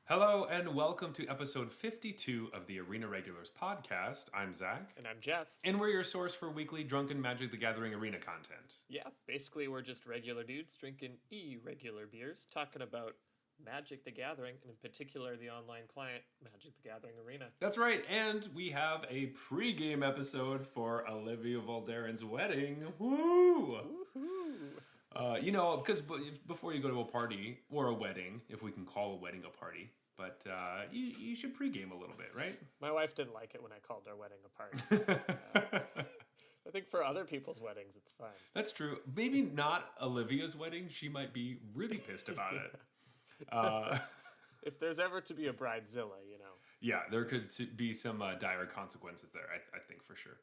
Hello and welcome to episode 52 of the Arena Regulars podcast. I'm Zach. And I'm Jeff. And we're your source for weekly Drunken Magic the Gathering arena content. Yeah, basically we're just regular dudes drinking irregular beers, talking about Magic the Gathering, and in particular the online client, Magic the Gathering Arena. That's right, and we have a pregame episode for Olivia Valderan's wedding. Woo! Woohoo! Because before you go to a party, or a wedding, if we can call a wedding a party, but you should pregame a little bit, right? My wife didn't like it when I called our wedding a party. I think for other people's weddings it's fine. That's true. Maybe not Olivia's wedding. She might be really pissed about it. If there's ever to be a bridezilla, Yeah, there could be some dire consequences there, I think, for sure.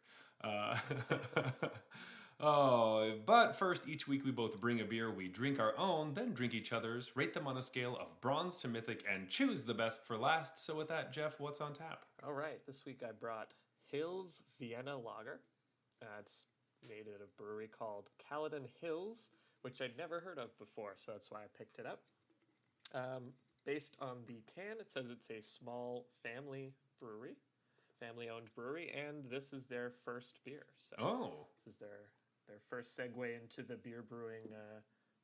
But first, each week we both bring a beer, we drink our own, then drink each other's, rate them on a scale of bronze to mythic, and choose the best for last. So with that, Jeff, what's on tap? All right, this week I brought Hills Vienna Lager. It's made at a brewery called Caledon Hills, which I'd never heard of before, so that's why I picked it up. Based on the can, it says it's a small family-owned brewery, and this is their first beer. So This is their first segue into the beer brewing,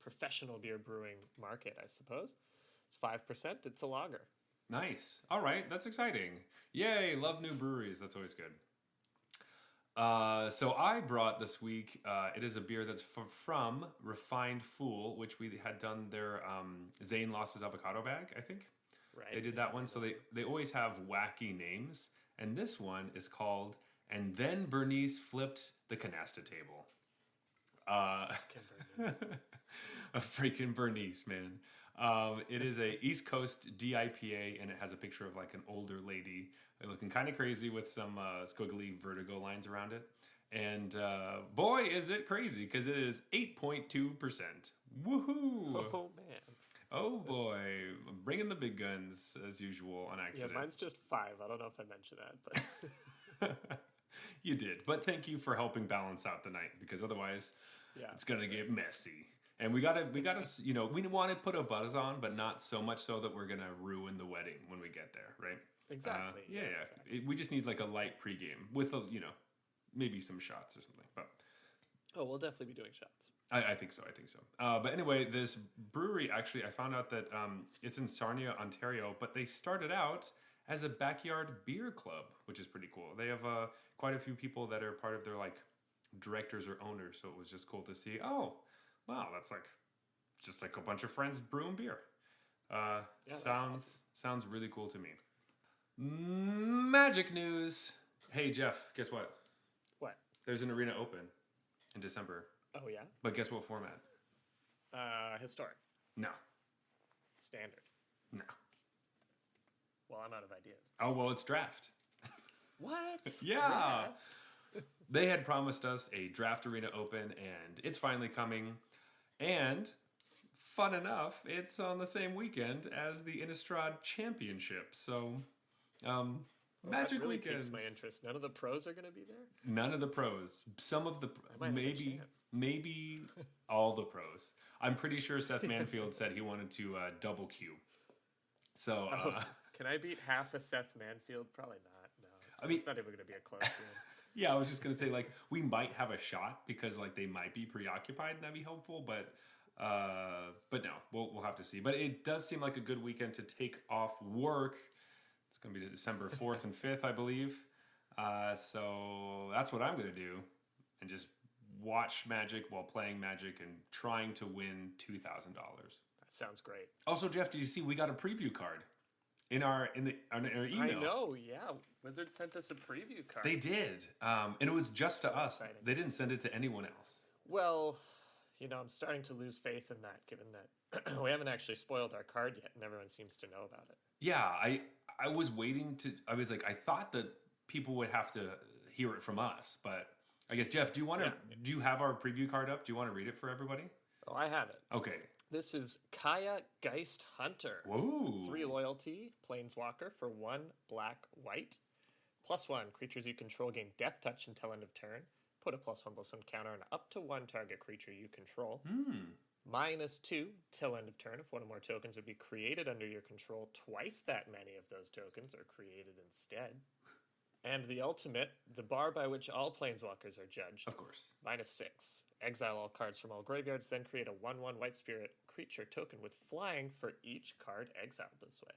professional beer brewing market, I suppose. It's 5%. It's a lager. Nice. All right, that's exciting. Yay, love new breweries. That's always good. So I brought this week, it is a beer that's from Refined Fool, which we had done their Zane Lost His Avocado bag, I think. Right. They did that one, so they always have wacky names. And this one is called And Then Bernice Flipped the Canasta Table. A freaking Bernice, man. It is a East Coast DIPA, and it has a picture of like an older lady looking kind of crazy with some squiggly vertigo lines around it. And boy, is it crazy, because it is 8.2%. Woohoo! Oh, man. Oh, boy. Bringing the big guns, as usual, on accident. Yeah, mine's just 5. I don't know if I mentioned that, but... You did, but thank you for helping balance out the night, because otherwise it's going to get messy. And we gotta, we want to put a buzz on, but not so much so that we're going to ruin the wedding when we get there, right? Exactly. Exactly. We just need like a light pregame with, maybe some shots or something. But we'll definitely be doing shots. I think so. But anyway, this brewery, actually, I found out that it's in Sarnia, Ontario, but they started out as a backyard beer club, which is pretty cool. They have quite a few people that are part of their like directors or owners, so it was just cool to see. Oh, wow, that's like just like a bunch of friends brewing beer. Sounds really cool to me. Magic news. Hey Jeff, guess what? What? There's an arena open in December. Oh yeah. But guess what format? Historic. No. Standard. No. Well, I'm out of ideas. Oh, well, it's draft. What? Yeah. They had promised us a draft arena open, and it's finally coming. And, fun enough, it's on the same weekend as the Innistrad Championship. So, Magic that really weekend. Piques my interest. None of the pros are going to be there? None of the pros. Some of the maybe all the pros. I'm pretty sure Seth Manfield said he wanted to double queue. So, can I beat half a Seth Manfield? Probably not. No, it's not even going to be a close game. Yeah, I was just going to say, like, we might have a shot because, like, they might be preoccupied and that'd be helpful, but no, we'll have to see. But it does seem like a good weekend to take off work. It's going to be December 4th and 5th, I believe. So that's what I'm going to do, and just watch Magic while playing Magic and trying to win $2,000. That sounds great. Also, Jeff, did you see we got a preview card in our email? I know, yeah. Wizards sent us a preview card. They did, and it was just to us. Exciting. They didn't send it to anyone else. Well, I'm starting to lose faith in that, given that we haven't actually spoiled our card yet, and everyone seems to know about it. Yeah, I was waiting to. I was like, I thought that people would have to hear it from us, but I guess Jeff, do you want to? Yeah. Do you have our preview card up? Do you want to read it for everybody? Oh, I have it. Okay. This is Kaya Geist Hunter. Whoa. 3 loyalty, Planeswalker for 1 black white. +1 creatures you control gain Death Touch until end of turn. Put a +1/+1 counter on up to 1 target creature you control. -2 till end of turn if one or more tokens would be created under your control. Twice that many of those tokens are created instead. And the ultimate, the bar by which all planeswalkers are judged. Of course. -6. Exile all cards from all graveyards, then create a 1/1 white spirit creature token with flying for each card exiled this way.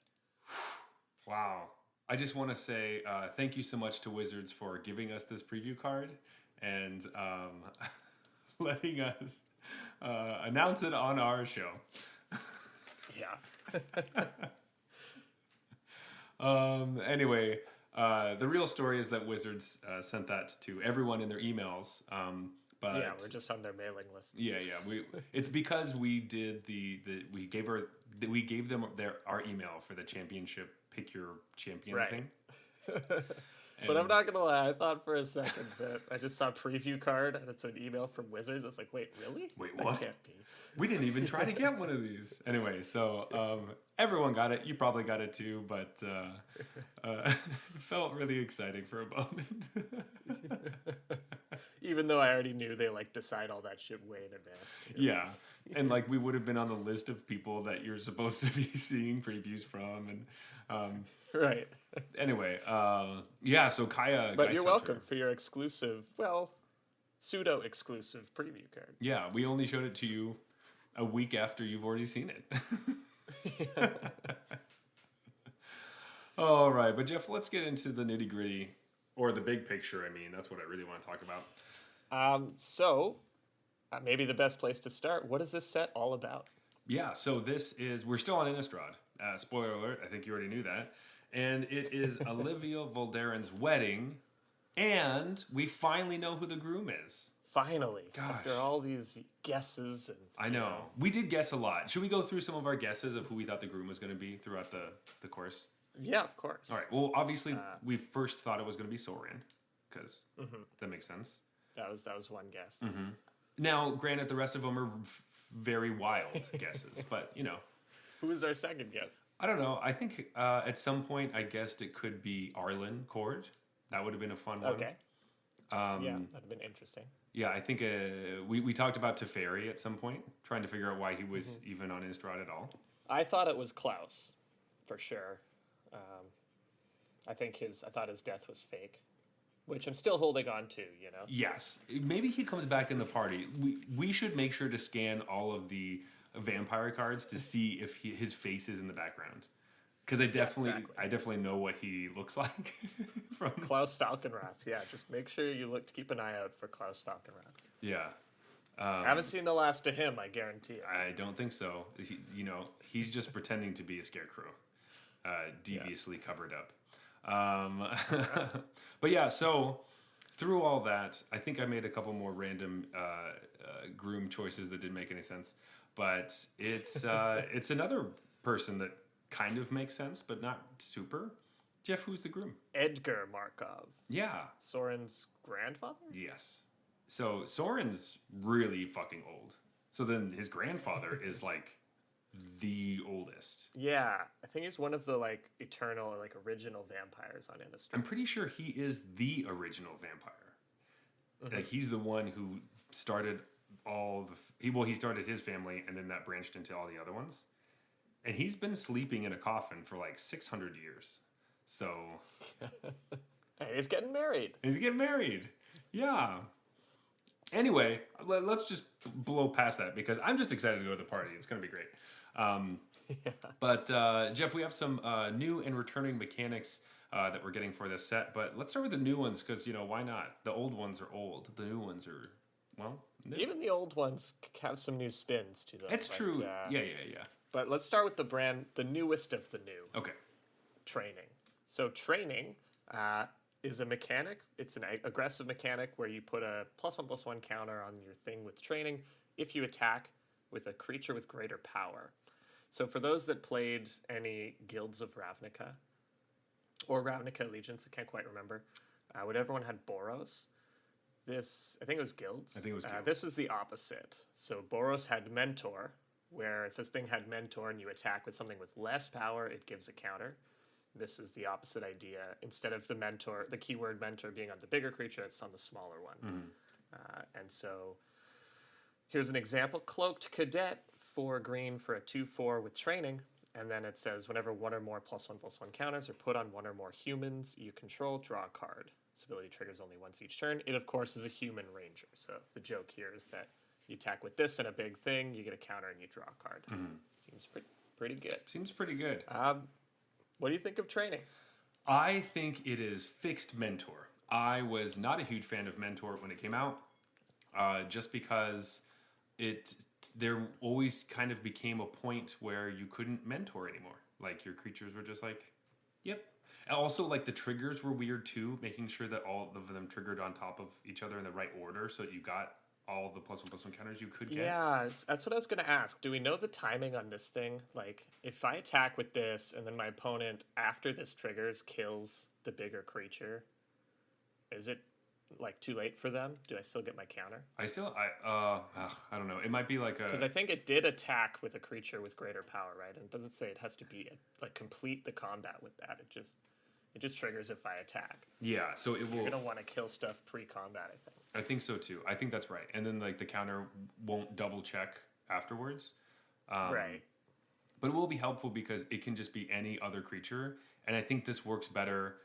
Wow. I just want to say thank you so much to Wizards for giving us this preview card and letting us announce it on our show. Yeah. Anyway, the real story is that Wizards sent that to everyone in their emails. But yeah, we're just on their mailing list. Yeah. It's because we did we gave them our email for the championship pick your champion thing. But I'm not gonna lie, I thought for a second that I just saw preview card and it's an email from Wizards. I was like, wait, really? Wait, That what? can't be. We didn't even try to get one of these. Anyway, so everyone got it. You probably got it too, but it felt really exciting for a moment. Even though I already knew they like decide all that shit way in advance. Too. Yeah. And like we would have been on the list of people that you're supposed to be seeing previews from. And right. Anyway, yeah, so Kaya. But you're welcome for your exclusive, well, pseudo exclusive preview card. Yeah, we only showed it to you a week after you've already seen it. All right, but Jeff, let's get into the nitty gritty, or the big picture. I mean, that's what I really want to talk about. Maybe the best place to start. What is this set all about? Yeah, so we're still on Innistrad. Spoiler alert, I think you already knew that. And it is Olivia Volderen's wedding, and we finally know who the groom is. Finally. Gosh. After all these guesses. And I know. We did guess a lot. Should we go through some of our guesses of who we thought the groom was going to be throughout the course? Yeah, of course. All right. Well, obviously, we first thought it was going to be Sorin, because that makes sense. That was one guess. Mm-hmm. Now, granted, the rest of them are very wild guesses, but, you know. Who was our second guess? I don't know. I think at some point I guessed it could be Arlen Cord. That would have been a fun one. Okay. Yeah, that'd have been interesting. Yeah, I think we talked about Teferi at some point, trying to figure out why he was even on Innistrad at all. I thought it was Klaus, for sure. I thought his death was fake, which I'm still holding on to, you know? Yes. Maybe he comes back in the party. We should make sure to scan all of the vampire cards to see if his face is in the background. Because I definitely know what he looks like. From Klaus Falkenrath, yeah. Just make sure you keep an eye out for Klaus Falkenrath. Yeah. I haven't seen the last of him, I guarantee it. I don't think so. He's just pretending to be a scarecrow. Deviously covered up. But yeah, so through all that, I think I made a couple more random groom choices that didn't make any sense. But it's another person that kind of makes sense, but not super. Jeff, who's the groom? Edgar Markov. Yeah. Soren's grandfather? Yes. So Soren's really fucking old. So then his grandfather is like the oldest. Yeah. I think he's one of the eternal or original vampires on Innistrad. I'm pretty sure he is the original vampire. Mm-hmm. Like he's the one who started he started his family and then that branched into all the other ones. And he's been sleeping in a coffin for 600 years. So. And he's getting married. Yeah. Anyway, let's just blow past that because I'm just excited to go to the party. It's going to be great. Yeah. But, Jeff, we have some new and returning mechanics that we're getting for this set. But let's start with the new ones because, why not? The old ones are old. The new ones are, new. Even the old ones have some new spins to them. It's true. Yeah. But let's start with the newest of the new. Okay. Training. So training is a mechanic. It's an aggressive mechanic where you put a +1/+1 counter on your thing with training if you attack with a creature with greater power. So for those that played any Guilds of Ravnica or Ravnica Allegiance, I can't quite remember, would everyone had Boros? I think it was Guilds. This is the opposite. So Boros had Mentor, where if this thing had Mentor and you attack with something with less power, it gives a counter. This is the opposite idea. Instead of the keyword Mentor being on the bigger creature, it's on the smaller one. Mm-hmm. And so Here's an example. Cloaked Cadet, 4 green for a 2/4 with training. And then it says, whenever one or more +1/+1 counters are put on one or more humans you control, draw a card. This ability triggers only once each turn. It, of course, is a human ranger. So the joke here is that you attack with this and a big thing, you get a counter, and you draw a card. Seems pretty good. Seems pretty good. What do you think of training? I think it is fixed Mentor. I was not a huge fan of Mentor when it came out, just because there always kind of became a point where you couldn't mentor anymore. Like, your creatures were just like, yep. And also, like, the triggers were weird too, making sure that all of them triggered on top of each other in the right order so that you got all the +1/+1 counters you could get. Yeah, that's what I was going to ask. Do we know the timing on this thing? Like, if I attack with this and then my opponent, after this triggers, kills the bigger creature, is it like too late for them? Do I still get my counter? I don't know. It might be like a... Because I think it did attack with a creature with greater power, right? And it doesn't say it has to be like complete the combat with that. It just triggers if I attack. Yeah, so it will... You're gonna want to kill stuff pre-combat, I think. I think so too. I think that's right. And then like the counter won't double check afterwards. Right. But it will be helpful because it can just be any other creature. And I think this works better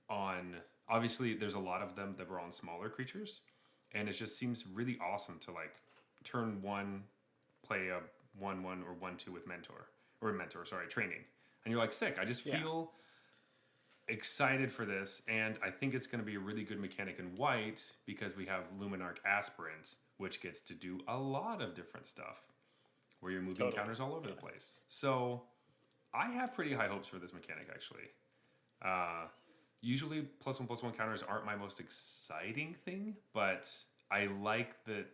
on... Obviously, there's a lot of them that were on smaller creatures. And it just seems really awesome to like turn 1, play a 1/1 or 1/2 with training. And you're like, sick. I just feel excited for this. And I think it's going to be a really good mechanic in white because we have Luminarch Aspirant, which gets to do a lot of different stuff where you're moving counters all over the place. So I have pretty high hopes for this mechanic, actually. Usually +1/+1 counters aren't my most exciting thing, but I like that.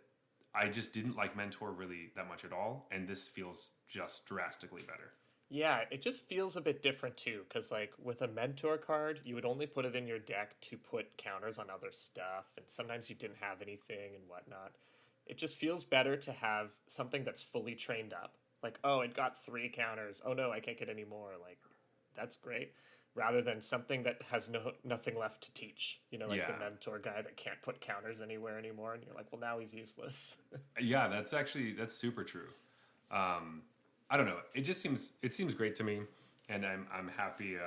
I just didn't like Mentor really that much at all, and this feels just drastically better. Yeah, it just feels a bit different too, because like with a Mentor card, you would only put it in your deck to put counters on other stuff, and sometimes you didn't have anything and whatnot. It just feels better to have something that's fully trained up. Like, oh, it got 3 counters. Oh no, I can't get any more. Like, that's great. Rather than something that has nothing left to teach. You know, like the Mentor guy that can't put counters anywhere anymore, and you're like, well, now he's useless. Yeah, that's super true. I don't know. It seems great to me, and I'm happy.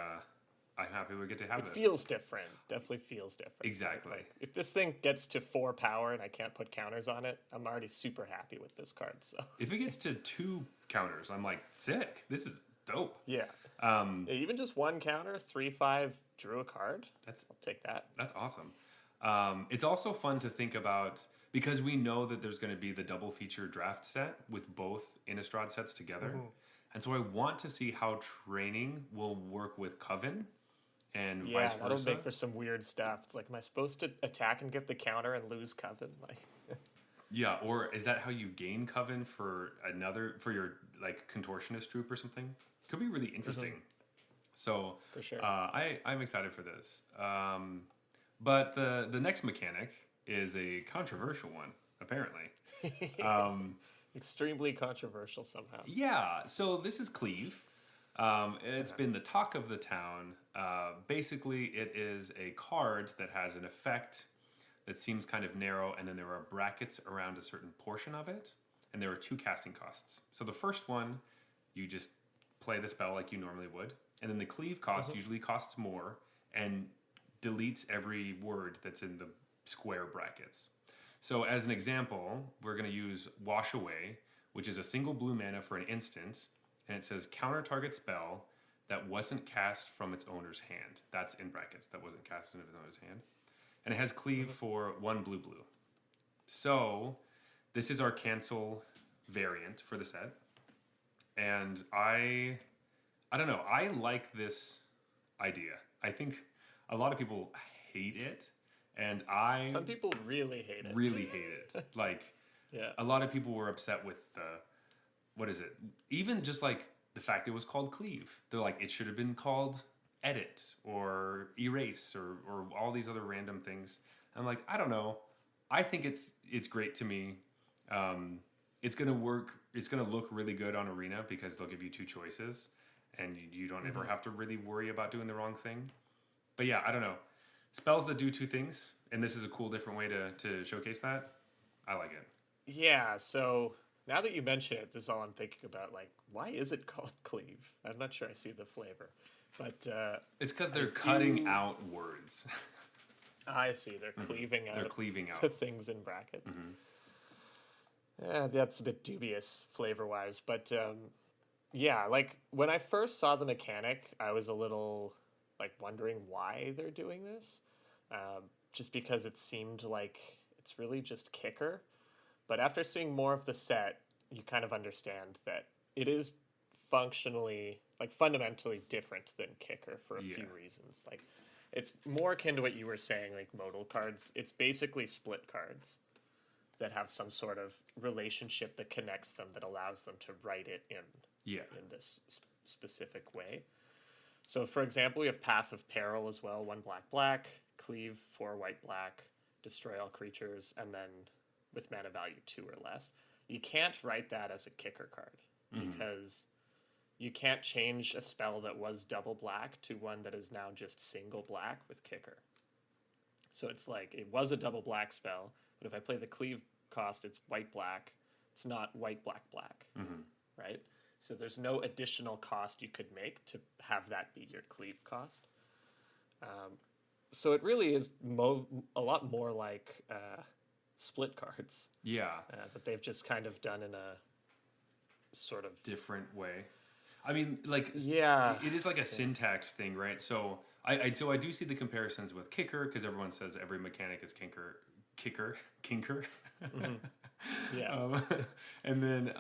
I'm happy we get to have this. It feels different. Definitely feels different. Exactly. Like, if this thing gets to 4 power and I can't put counters on it, I'm already super happy with this card. So if it gets to 2 counters, I'm like, sick. This is dope. Yeah. Even just 1 counter, 3/5 drew a card. I'll take that. That's awesome. It's also fun to think about because we know that there's going to be the double feature draft set with both Innistrad sets together. Mm-hmm. And so I want to see how training will work with Coven and vice versa. Yeah, that'll make for some weird stuff. It's like, am I supposed to attack and get the counter and lose Coven? Like, yeah, or is that how you gain Coven for your like Contortionist troop or something? Could be really interesting. Mm-hmm. So for sure. I'm excited for this. But the next mechanic is a controversial one, apparently. Extremely controversial somehow. Yeah, so this is Cleave. It's been the talk of the town. Basically, it is a card that has an effect that seems kind of narrow, and then there are brackets around a certain portion of it, and there are 2 casting costs. So the first one, you just play the spell like you normally would, and then the Cleave cost usually costs more and deletes every word that's in the square brackets. So as an example, we're going to use Wash Away, which is a single blue mana for an instant, and it says counter target spell that wasn't cast from its owner's hand. That's in brackets, that wasn't cast into its owner's hand. And it has Cleave for 1 blue. So this is our cancel variant for the set. And I don't know, I like this idea. I think a lot of people hate it. And some people really hate it. Really hate it. Like, a lot of people were upset with what is it? Even just like the fact it was called Cleave. They're like, it should have been called Edit or Erase or all these other random things. I'm like, I don't know. I think it's great to me. It's gonna work. It's gonna look really good on Arena because they'll give you 2 choices, and you don't ever have to really worry about doing the wrong thing. But yeah, I don't know. Spells that do 2 things, and this is a cool, different way to showcase that. I like it. Yeah, so now that you mention it, this is all I'm thinking about. Like, why is it called cleave? I'm not sure I see the flavor. But It's because they're cutting out words. I see. They're cleaving out They're cleaving the out. things in brackets. That's a bit dubious flavor-wise. But yeah, like, when I first saw the mechanic, I was a little, like, wondering why they're doing this. Just because it seemed like it's really just kicker. But after seeing more of the set, you kind of understand that it is fundamentally different than kicker for a few reasons. Like, it's more akin to what you were saying, like modal cards. It's basically split cards that have some sort of relationship that connects them that allows them to write it in this specific way. So, for example, we have Path of Peril as well, 1 black black, cleave 4 white black, destroy all creatures, and then with mana value 2 or less. You can't write that as a kicker card because you can't change a spell that was double black to one that is now just single black with kicker. So it's like, it was a double black spell, but if I play the cleave cost, it's white black. It's not white black black, right? So there's no additional cost you could make to have that be your cleave cost. So it really is a lot more like split cards. Yeah. That they've just kind of done in a sort of different way. I mean, like, yeah, it is like a syntax thing, right? So I do see the comparisons with kicker because everyone says every mechanic is kinker. Yeah. And then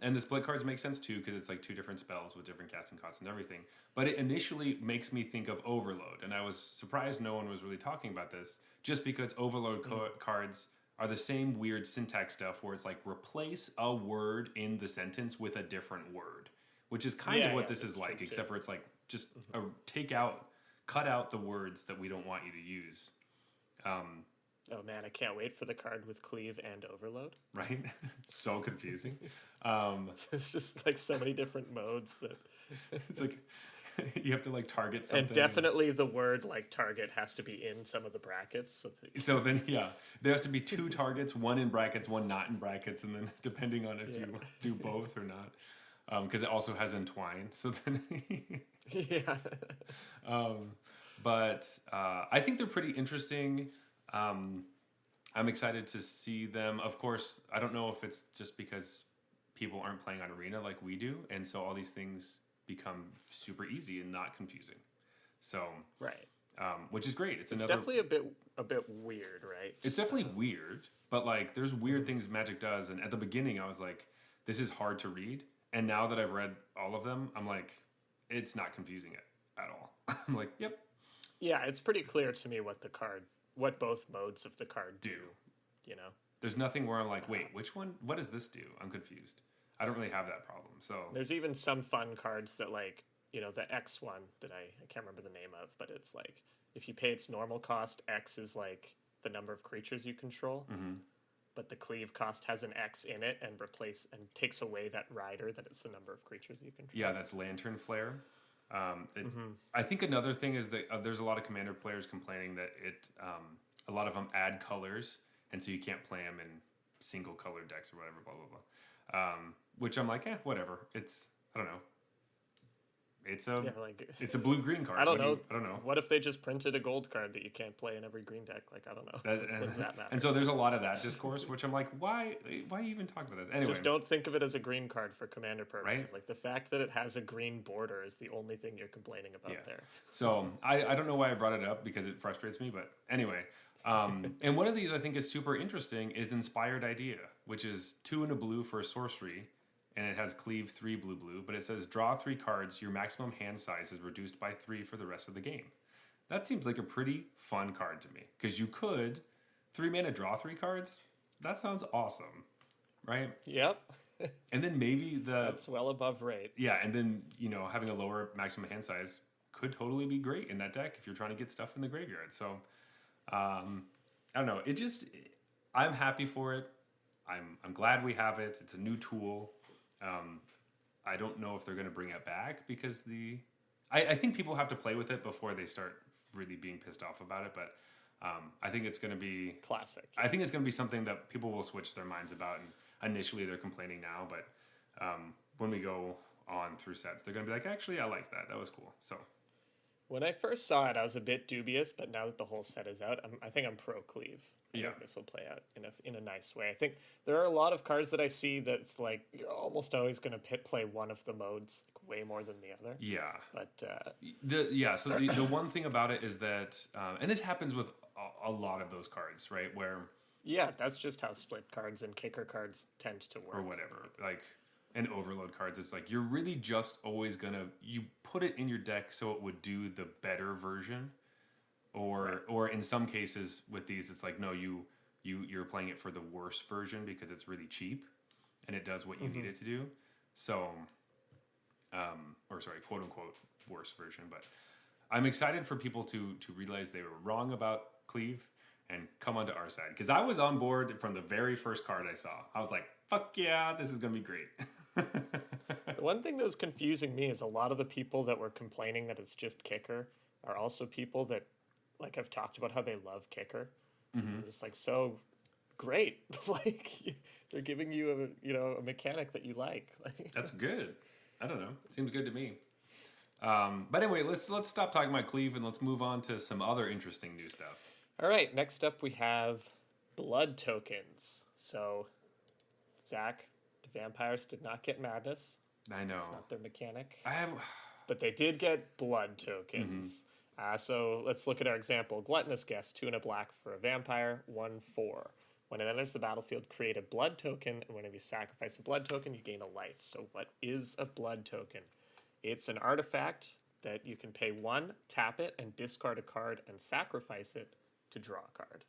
and the split cards make sense too because it's like 2 different spells with different casting costs and everything. But it initially makes me think of Overload, and I was surprised no one was really talking about this, just because Overload cards are the same weird syntax stuff where it's like replace a word in the sentence with a different word, which is kind of what this is like, except for it's like just cut out the words that we don't want you to use. Oh man, I can't wait for the card with cleave and overload. Right? It's so confusing. It's just like so many different modes that it's like you have to like target something. And definitely the word like target has to be in some of the brackets. So then, yeah, there has to be 2 targets, 1 in brackets, 1 not in brackets, and then depending on if you do both or not, because it also has entwine. So then, yeah. But I think they're pretty interesting. I'm excited to see them. Of course, I don't know if it's just because people aren't playing on Arena like we do, and so all these things become super easy and not confusing. So right, which is great. It's definitely a bit weird, right? It's definitely weird, but like there's weird things Magic does, and at the beginning I was like, this is hard to read, and now that I've read all of them, I'm like, it's not confusing at all. I'm like, yep. Yeah, it's pretty clear to me what both modes of the card do. You know, there's nothing where I'm like, wait, which one? What does this do? I'm confused. I don't really have that problem. So there's even some fun cards that, like, you know, the X one that I can't remember the name of, but it's like if you pay its normal cost, X is like the number of creatures you control, but the cleave cost has an X in it and takes away that rider that is the number of creatures you control. Yeah, that's Lantern Flare. I think another thing is that there's a lot of Commander players complaining that a lot of them add colors, and so you can't play them in single colored decks or whatever, blah blah blah. Which I'm like, whatever. I don't know. It's a blue-green card. I don't know. I don't know. What if they just printed a gold card that you can't play in every green deck? Like, I don't know. What does that matter? And so there's a lot of that discourse, which I'm like, why you even talk about this? Anyway, just don't think of it as a green card for Commander purposes. Right? Like, the fact that it has a green border is the only thing you're complaining about there. So I don't know why I brought it up because it frustrates me, but anyway. And one of these I think is super interesting is Inspired Idea, which is 2 and a blue for a sorcery. And it has cleave 3 blue, but it says draw 3 cards. Your maximum hand size is reduced by 3 for the rest of the game. That seems like a pretty fun card to me because you could 3 mana draw 3 cards. That sounds awesome, right? Yep. And then maybe that's well above rate. Yeah, and then having a lower maximum hand size could totally be great in that deck if you're trying to get stuff in the graveyard. So I don't know. I'm happy for it. I'm glad we have it. It's a new tool. I don't know if they're going to bring it back because I think people have to play with it before they start really being pissed off about it. But I think it's going to be Classic. I think it's going to be something that people will switch their minds about. And initially, they're complaining now, but when we go on through sets, they're going to be like, actually, I like that. That was cool. So When I first saw it, I was a bit dubious, but now that the whole set is out, I think I'm pro cleave. I think this will play out in a nice way. I think there are a lot of cards that I see that's like you're almost always going to play one of the modes like, way more than the other. yeah, But so the one thing about it is that, and this happens with a lot of those cards, right? Where yeah, that's just how split cards and kicker cards tend to work. or whatever, like and overload cards, it's like you're really just always gonna you put it in your deck so it would do the better version. Or in some cases with these, it's like no, you're playing it for the worst version because it's really cheap, and it does what you need it to do. So, or sorry, quote unquote worst version. But I'm excited for people to realize they were wrong about Cleave and come onto our side, because I was on board from the very first card I saw. I was like, fuck yeah, this is gonna be great. The one thing that was confusing me is a lot of the people that were complaining that it's just kicker are also people that like have talked about how they love kicker. I'm just like, so great. Like they're giving you a mechanic that you like. That's good. I don't know. Seems good to me. But anyway, let's stop talking about Cleave and let's move on to some other interesting new stuff. All right, next up we have blood tokens. So, Zach, the vampires did not get madness. I know. It's not their mechanic. I have, But they did get blood tokens. So let's look at our example. Gluttonous Guest, 2 and a black for a vampire, 1/4. When it enters the battlefield, create a blood token, and whenever you sacrifice a blood token, you gain a life. So what is a blood token? It's an artifact that you can pay 1, tap it, and discard a card and sacrifice it to draw a card.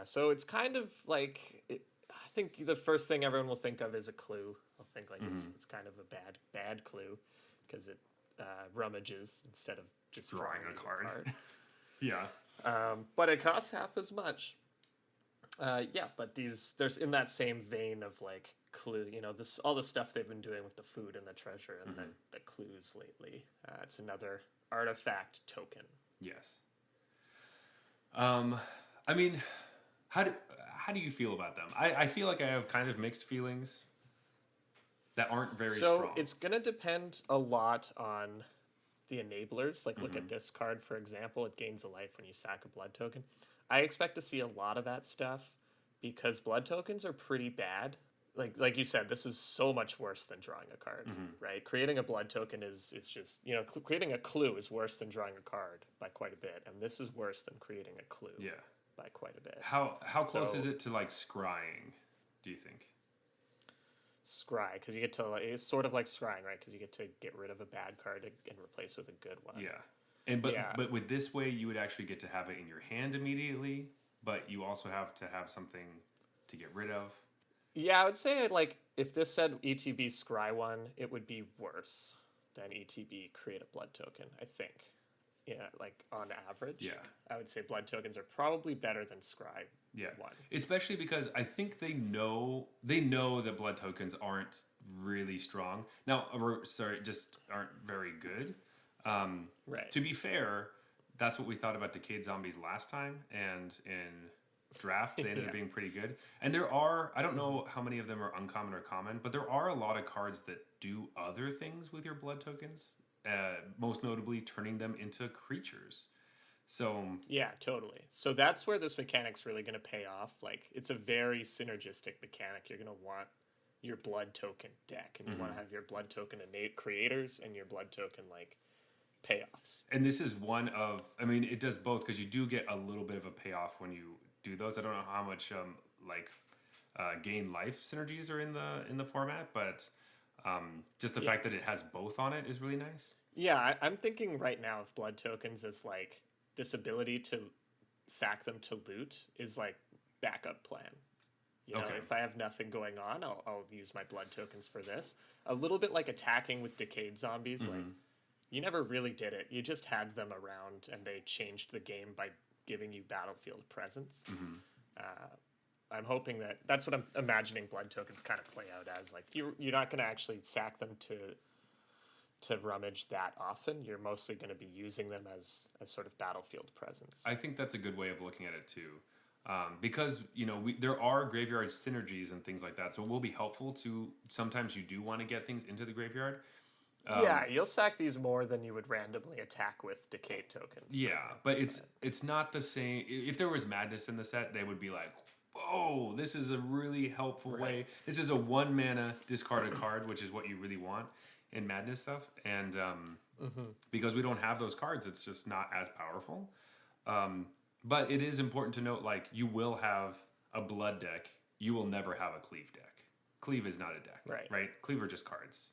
So it's kind of like, I think the first thing everyone will think of is a clue. I'll think like it's kind of a bad clue because it rummages instead of just drawing a card. yeah. But it costs half as much. But there's in that same vein of like clue, all the stuff they've been doing with the food and the treasure and the clues lately. It's another artifact token. Yes. I mean, how do you feel about them? I feel like I have kind of mixed feelings that aren't very strong. So it's going to depend a lot on the enablers. Like look at this card, for example. It gains a life when you sack a blood token. I expect to see a lot of that stuff because blood tokens are pretty bad. Like you said, this is so much worse than drawing a card, right? Creating a blood token is just, creating a clue is worse than drawing a card by quite a bit. And this is worse than creating a clue by quite a bit. How close is it to like scrying, do you think? Scry, because you get to, it's sort of like scrying, right? Because you get to get rid of a bad card and replace it with a good one. Yeah. But with this way, you would actually get to have it in your hand immediately, but you also have to have something to get rid of. Yeah, I would say like if this said ETB scry 1, it would be worse than ETB create a blood token, I think. Yeah, like on average. Yeah. I would say blood tokens are probably better than scry 1. Especially because I think they know that blood tokens aren't really strong. Now, just aren't very good. Right. To be fair, that's what we thought about Decayed Zombies last time, and in draft they ended up being pretty good. And there are, I don't know how many of them are uncommon or common, but there are a lot of cards that do other things with your blood tokens, most notably turning them into creatures. So yeah, totally. So that's where this mechanic's really going to pay off. Like it's a very synergistic mechanic. You're going to want your blood token deck, and you want to have your blood token innate creators and your blood token like payoffs. And this is one of, I mean, it does both because you do get a little bit of a payoff when you do those. I don't know how much gain life synergies are in the format, but just the fact that it has both on it is really nice. Yeah, I'm thinking right now of blood tokens as like this ability to sack them to loot is like backup plan. If I have nothing going on, I'll use my blood tokens for this. A little bit like attacking with decayed zombies. Like you never really did it. You just had them around, and they changed the game by giving you battlefield presence. I'm hoping that's what I'm imagining blood tokens kind of play out as. Like you're not going to actually sack them to rummage that often. You're mostly going to be using them as sort of battlefield presence. I think that's a good way of looking at it too. Because there are graveyard synergies and things like that, so it will be helpful to sometimes you do want to get things into the graveyard. Yeah, you'll sack these more than you would randomly attack with Decayed tokens. Yeah, but it's not the same. If there was Madness in the set, they would be like, "Whoa, this is a really helpful way. This is a 1 mana discard a card, which is what you really want in Madness stuff." And because we don't have those cards, it's just not as powerful. But it is important to note, like, you will have a Blood deck. You will never have a Cleave deck. Cleave is not a deck, right? Cleave are just cards.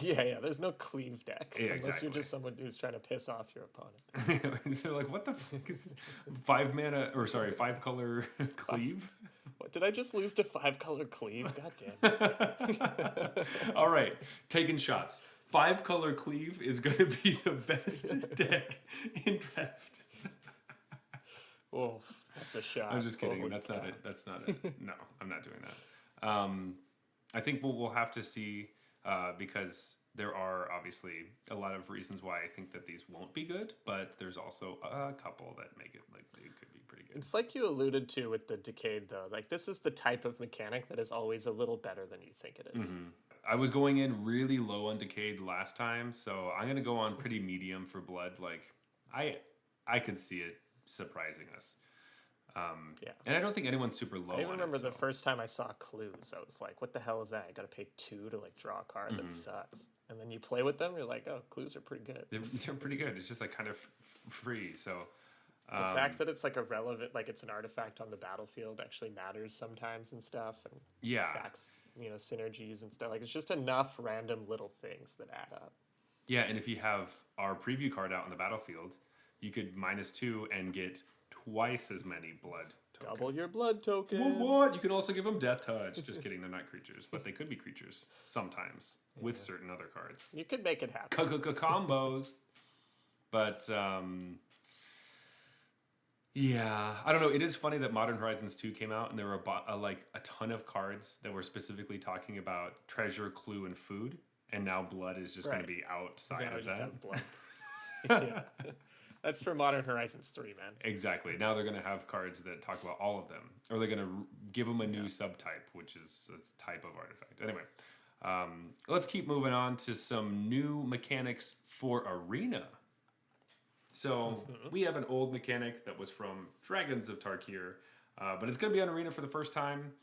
Yeah. There's no Cleave deck unless you're exactly. just someone who's trying to piss off your opponent. So like, what the fuck is this? 5 color Cleave? What, did I just lose to 5-color Cleave? God damn. All right, taking shots. 5 color Cleave is going to be the best deck in draft. Oh, that's a shot. I'm just kidding. Holy That's cow. not it. That's not it. No, I'm not doing that. I think we'll have to see because there are obviously a lot of reasons why I think that these won't be good, but there's also a couple that make it like they could be pretty good. It's like you alluded to with the Decayed, though. Like, this is the type of mechanic that is always a little better than you think it is. I was going in really low on Decayed last time, so I'm gonna go on pretty medium for Blood. Like, I could see it surprising us. And I don't think anyone's super low. I even remember the the first time I saw Clues, I was like, what the hell is that? I gotta pay 2 to like draw a card that sucks. And then you play with them, you're like, oh, Clues are pretty good. They're pretty good. It's just like kind of free. So The fact that it's like irrelevant, like it's an artifact on the battlefield, actually matters sometimes and stuff. And sacks, synergies and stuff. Like, it's just enough random little things that add up. Yeah, and if you have our preview card out on the battlefield, you could -2 and get twice as many blood tokens. Double your blood tokens. What? You can also give them Death Touch. Just kidding, they're not creatures, but they could be creatures sometimes with certain other cards. You could make it happen. Combos. But yeah, I don't know. It is funny that Modern Horizons 2 came out and there were a ton of cards that were specifically talking about treasure, clue, and food, and now blood is just going to be outside of that. Have blood. Yeah. That's for Modern Horizons 3, man. Exactly. Now they're going to have cards that talk about all of them, or they're going to give them a new subtype, which is a type of artifact. Anyway, let's keep moving on to some new mechanics for Arena. So we have an old mechanic that was from Dragons of Tarkir, but it's going to be on Arena for the first time,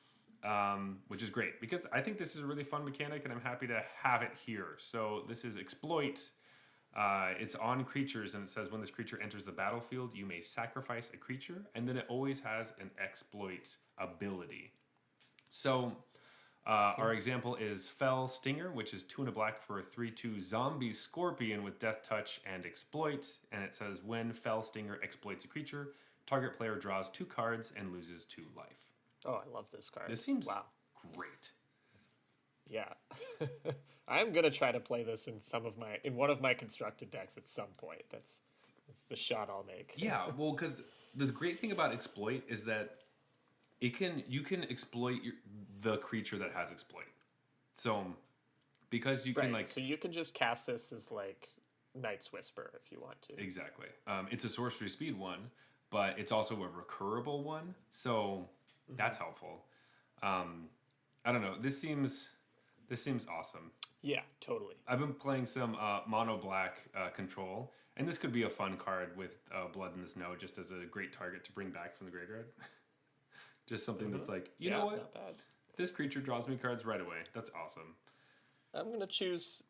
which is great because I think this is a really fun mechanic, and I'm happy to have it here. So this is Exploit. It's on creatures, and it says when this creature enters the battlefield, you may sacrifice a creature, and then it always has an exploit ability. So our example is Fell Stinger, which is 2 and a black for a 3/2 zombie scorpion with Death Touch and Exploit, and it says when Fell Stinger exploits a creature, target player draws 2 cards and loses 2 life. Oh, I love this card. This seems great. Yeah. I'm gonna try to play this in one of my constructed decks at some point. That's the shot I'll make. Yeah, well, because the great thing about Exploit is that you can exploit the creature that has Exploit. So because you can so you can just cast this as like Night's Whisper if you want to. Exactly. It's a sorcery speed one, but it's also a recurable one, so that's helpful. I don't know. This seems awesome. Yeah, totally. I've been playing some mono black control, and this could be a fun card with Blood in the Snow, just as a great target to bring back from the graveyard. Just something that's like, you know what? Not bad. This creature draws me cards right away. That's awesome. I'm gonna choose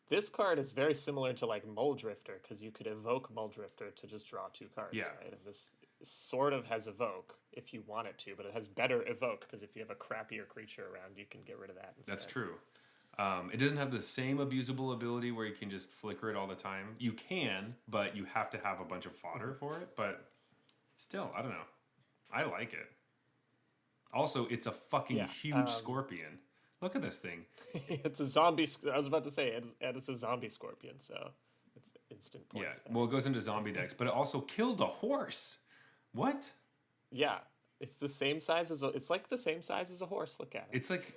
this card is very similar to like Muldrifter because you could evoke Muldrifter to just draw 2 cards. Yeah. Right? And this sort of has evoke if you want it to, but it has better evoke because if you have a crappier creature around, you can get rid of that instead. That's true. It doesn't have the same abusable ability where you can just flicker it all the time. You can, but you have to have a bunch of fodder for it. But still, I don't know. I like it. Also, it's a fucking huge scorpion. Look at this thing. It's a zombie. I was about to say, and it's a zombie scorpion, so it's instant points. Yeah, well, it goes into zombie decks, but it also killed a horse. What? Yeah, it's the same size as it's like the same size as a horse. Look at it. It's like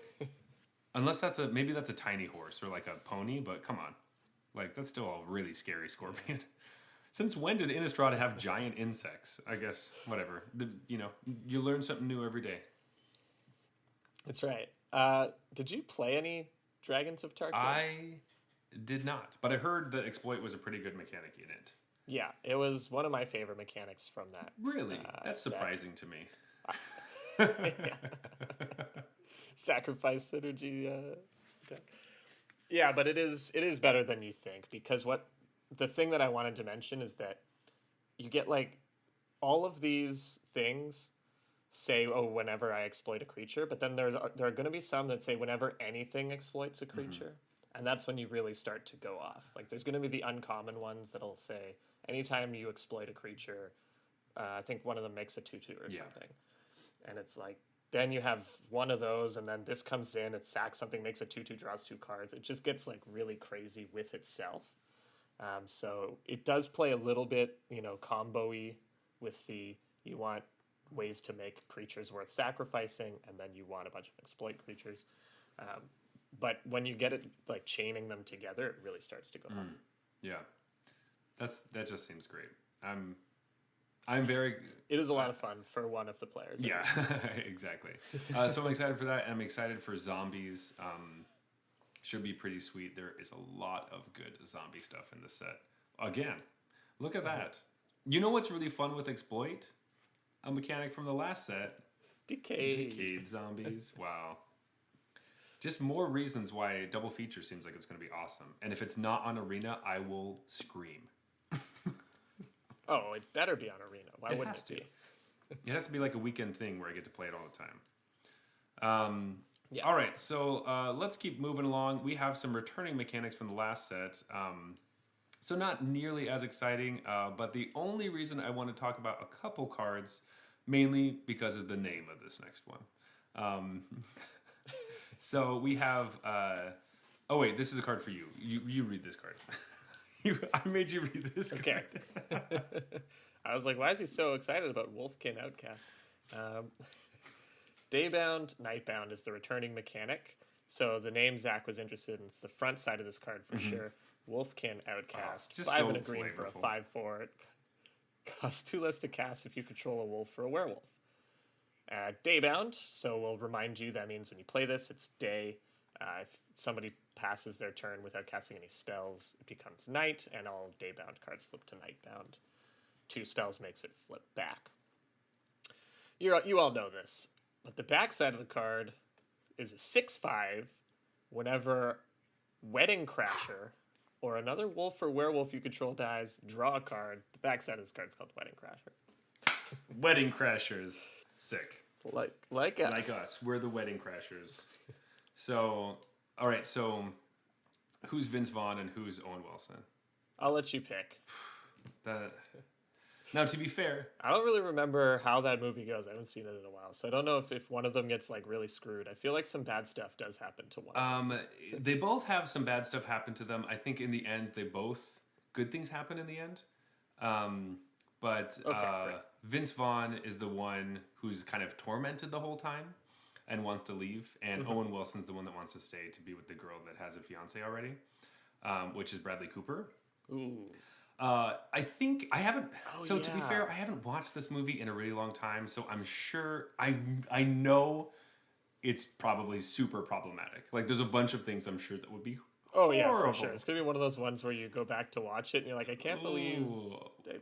Unless maybe that's a tiny horse or like a pony, but come on. Like, that's still a really scary scorpion. Since when did Innistrad have giant insects? I guess, whatever. You learn something new every day. That's right. Did you play any Dragons of Tarkir? I did not, but I heard that Exploit was a pretty good mechanic in it. Yeah, it was one of my favorite mechanics from that. Really? That's surprising to me. Sacrifice synergy. Yeah, but it is better than you think, because the thing that I wanted to mention is that you get like all of these things say, oh, whenever I exploit a creature, but then there are going to be some that say whenever anything exploits a creature, and that's when you really start to go off. Like, there's going to be the uncommon ones that'll say anytime you exploit a creature, I think one of them makes a 2/2 or something, and it's like, then you have one of those, and then this comes in, it sacks something, makes a 2/2, draws 2 cards. It just gets like really crazy with itself. So it does play a little bit, combo-y with you want ways to make creatures worth sacrificing, and then you want a bunch of exploit creatures. But when you get it like chaining them together, it really starts to go up. Yeah, that just seems great. I'm very. It is a lot of fun for one of the players. Yeah, exactly. So I'm excited for that. I'm excited for zombies. Should be pretty sweet. There is a lot of good zombie stuff in this set. Again, look at that. You know what's really fun with Exploit? A mechanic from the last set. Decayed zombies. Wow. Just more reasons why double feature seems like it's going to be awesome. And if it's not on Arena, I will scream. Oh, it better be on Arena. Why wouldn't it be? It has to be like a weekend thing where I get to play it all the time. Yeah. All right, so let's keep moving along. We have some returning mechanics from the last set. So not nearly as exciting, but the only reason I want to talk about a couple cards, mainly because of the name of this next one. So we have... oh, wait, this is a card for you. You read this card. I made you read this card. Okay. I was like, why is he so excited about Wolfkin Outcast? Daybound, Nightbound is the returning mechanic. So the name Zach was interested in is the front side of this card for sure. Wolfkin Outcast. 5 and a green for a 5/4. It costs 2 less to cast if you control a wolf or a werewolf. Daybound, so we'll remind you that means when you play this, it's day. If somebody passes their turn without casting any spells, it becomes night, and all Daybound cards flip to Nightbound. 2 spells makes it flip back. You all know this, but the back side of the card is a 6/5. Whenever Wedding Crasher or another wolf or werewolf you control dies, draw a card. The back side of this card is called Wedding Crasher. Wedding Crashers. Sick. Like us. Like us. We're the Wedding Crashers. So, all right, so who's Vince Vaughn and who's Owen Wilson? I'll let you pick. Now, to be fair, I don't really remember how that movie goes. I haven't seen it in a while, so I don't know if one of them gets like really screwed. I feel like some bad stuff does happen to one. They both have some bad stuff happen to them. I think in the end, good things happen in the end. But Vince Vaughn is the one who's kind of tormented the whole time and wants to leave, and Owen Wilson's the one that wants to stay to be with the girl that has a fiance already, which is Bradley Cooper. Ooh. I think I haven't. To be yeah. fair, I haven't watched this movie in a really long time, so I'm sure I know it's probably super problematic. Like, there's a bunch of things I'm sure that would be horrible. Yeah, for sure. It's gonna be one of those ones where you go back to watch it and you're like, I can't believe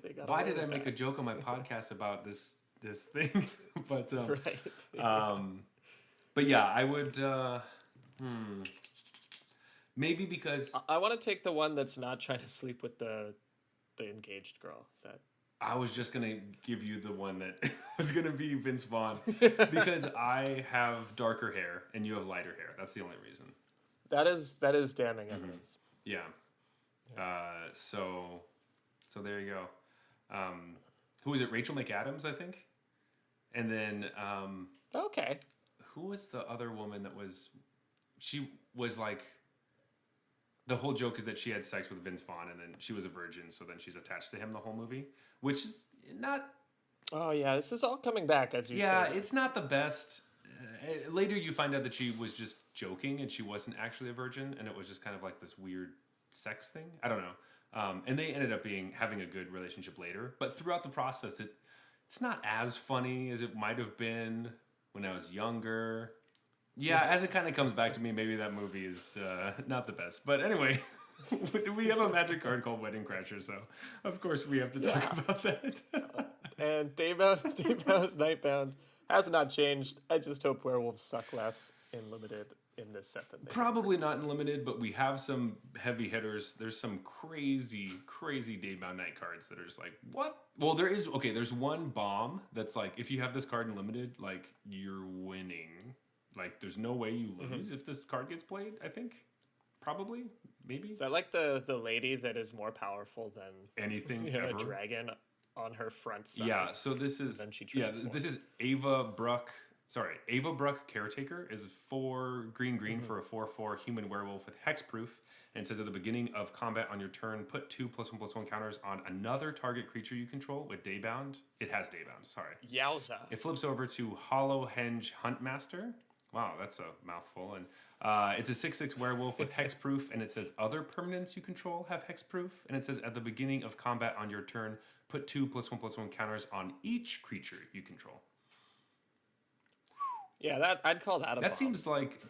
they got. Why did I make a joke on my podcast about this thing? But right. but yeah, I would. Maybe because I want to take the one that's not trying to sleep with the engaged girl. Is that? I was just gonna give you the one that was gonna be Vince Vaughn because I have darker hair and you have lighter hair. That's the only reason. That is damning evidence. Yeah. So there you go. Who is it? Rachel McAdams, I think. And then okay. Who was the other woman that was? She was like. The whole joke is that she had sex with Vince Vaughn, and then she was a virgin, so then she's attached to him the whole movie, which is not... Oh, yeah, this is all coming back, as you say. Yeah, it's not the best. later you find out that she was just joking and she wasn't actually a virgin, and it was just kind of like this weird sex thing. I don't know. And they ended up having a good relationship later. But throughout the process, it's not as funny as it might have been when I was younger. Yeah, as it kind of comes back to me, maybe that movie is not the best. But anyway, we have a magic card called Wedding Crasher, so of course we have to talk about that. And Daybound, Nightbound has not changed. I just hope werewolves suck less in limited in this set than they Probably not in limited, but we have some heavy hitters. There's some crazy Daybound Night cards that are just like, what? Well, there's one bomb that's like, if you have this card in limited, like, you're winning. Like, there's no way you lose if this card gets played, I think. Probably. Maybe. Is that like the lady that is more powerful than anything ever? A dragon on her front side. Yeah, so this is this is Ava Bruck. Sorry, Ava Bruck Caretaker is 4 green for a 4/4 human werewolf with hexproof, and it says at the beginning of combat on your turn, put 2 +1/+1 counters on another target creature you control with Daybound. It has Daybound. Sorry. Yowza. It flips over to Hollow Henge Huntmaster. Wow, that's a mouthful. And it's a 6/6 werewolf with hexproof, and it says other permanents you control have hexproof. And it says at the beginning of combat on your turn, put 2 +1/+1 counters on each creature you control. Yeah, I'd call that a bomb. That seems like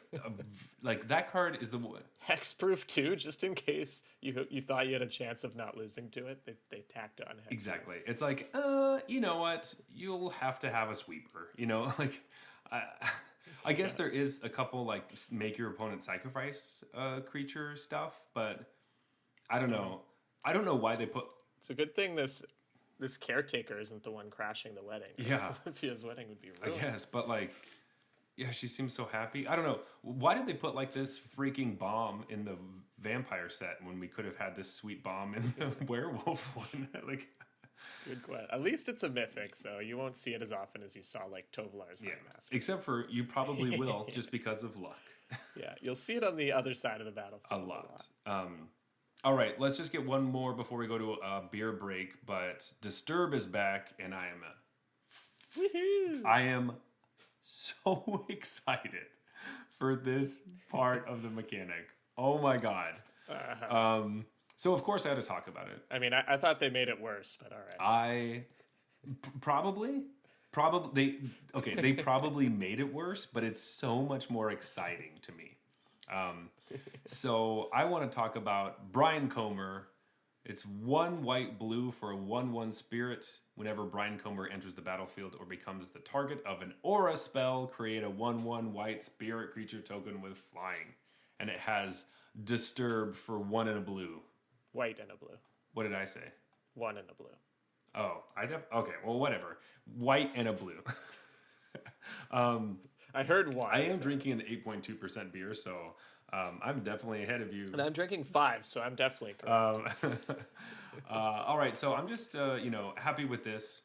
that card is the one. Hexproof too, just in case you thought you had a chance of not losing to it. They tacked on hexproof. Exactly. It's like, you know what? You'll have to have a sweeper. You know, like. I guess there is a couple like make your opponent sacrifice creature stuff, but I don't know. I don't know why they put. It's a good thing this caretaker isn't the one crashing the wedding. Yeah, if his wedding would be ruined. I guess, but like, yeah, she seems so happy. I don't know why did they put like this freaking bomb in the vampire set when we could have had this sweet bomb in the werewolf one. Like. Good question. At least it's a mythic, so you won't see it as often as you saw like Tovolar's Master. Except for you probably will just because of luck. Yeah, you'll see it on the other side of the battlefield. A lot. All right, let's just get one more before we go to a beer break. But Disturb is back, and I am so excited for this part of the mechanic. Oh my god. So of course I had to talk about it. I mean, I thought they made it worse, but all right. They probably made it worse, but it's so much more exciting to me. So I want to talk about Brian Comer. It's 1 white blue for a 1/1 spirit. Whenever Brian Comer enters the battlefield or becomes the target of an aura spell, create a 1/1 white spirit creature token with flying. And it has Disturb for 1 and a blue. White and a blue. What did I say? 1 and a blue. Oh, okay. Well, whatever. White and a blue. I heard 1. I am drinking an 8.2% beer, so I'm definitely ahead of you. And I'm drinking 5, so I'm definitely correct. All right, so I'm just happy with this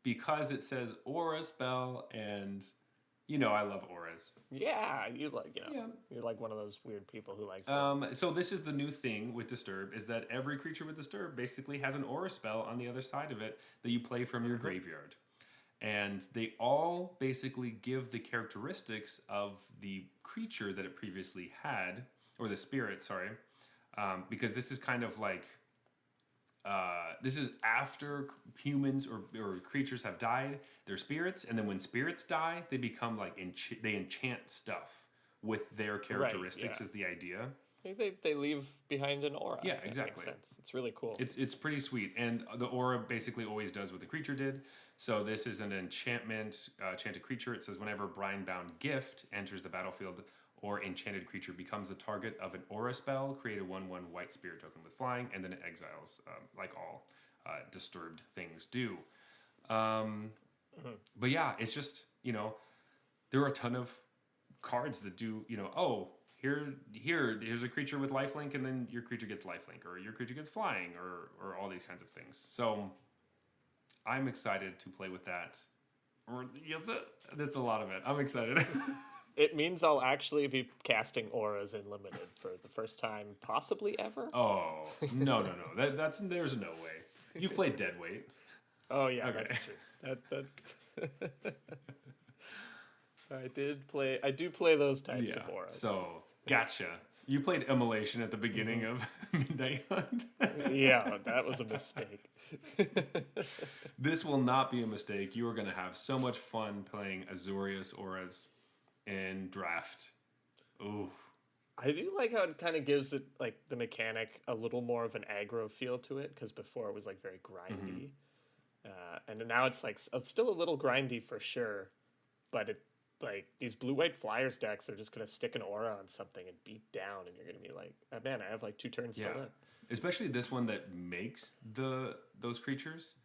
because it says aura spell, and I love auras. Yeah, you're like one of those weird people who likes so this is the new thing with Disturb, is that every creature with Disturb basically has an aura spell on the other side of it that you play from your graveyard. And they all basically give the characteristics of the creature that it previously had, or the spirit, sorry. Because this is kind of like, this is after humans or creatures have died, they're spirits, and then when spirits die, they become like, they enchant stuff with their characteristics, is the idea. I think they leave behind an aura. Yeah, That exactly. makes sense. It's really cool. It's pretty sweet, and the aura basically always does what the creature did. So this is an enchantment, enchanted creature. It says whenever Brine-bound Gift enters the battlefield or enchanted creature becomes the target of an aura spell, create a 1/1 white spirit token with flying, and then it exiles, like all disturbed things do. But yeah, it's just, there are a ton of cards that do, here's a creature with lifelink, and then your creature gets lifelink, or your creature gets flying, or all these kinds of things. So I'm excited to play with that. There's a lot of it. I'm excited. It means I'll actually be casting auras in limited for the first time, possibly ever. Oh, no. There's no way. You've played Deadweight. Oh yeah, Okay. that's true. I do play those types of auras. So gotcha. You played Immolation at the beginning of Midnight Hunt. Yeah, that was a mistake. This will not be a mistake. You are going to have so much fun playing Azorius auras in Draft. Ooh. I do like how it kind of gives it like the mechanic a little more of an aggro feel to it, because before it was like very grindy, and now it's like it's still a little grindy for sure, but it like these blue-white flyers decks are just gonna stick an aura on something and beat down, and you're gonna be like, oh, man, I have like 2 turns to live. Especially this one that makes those creatures,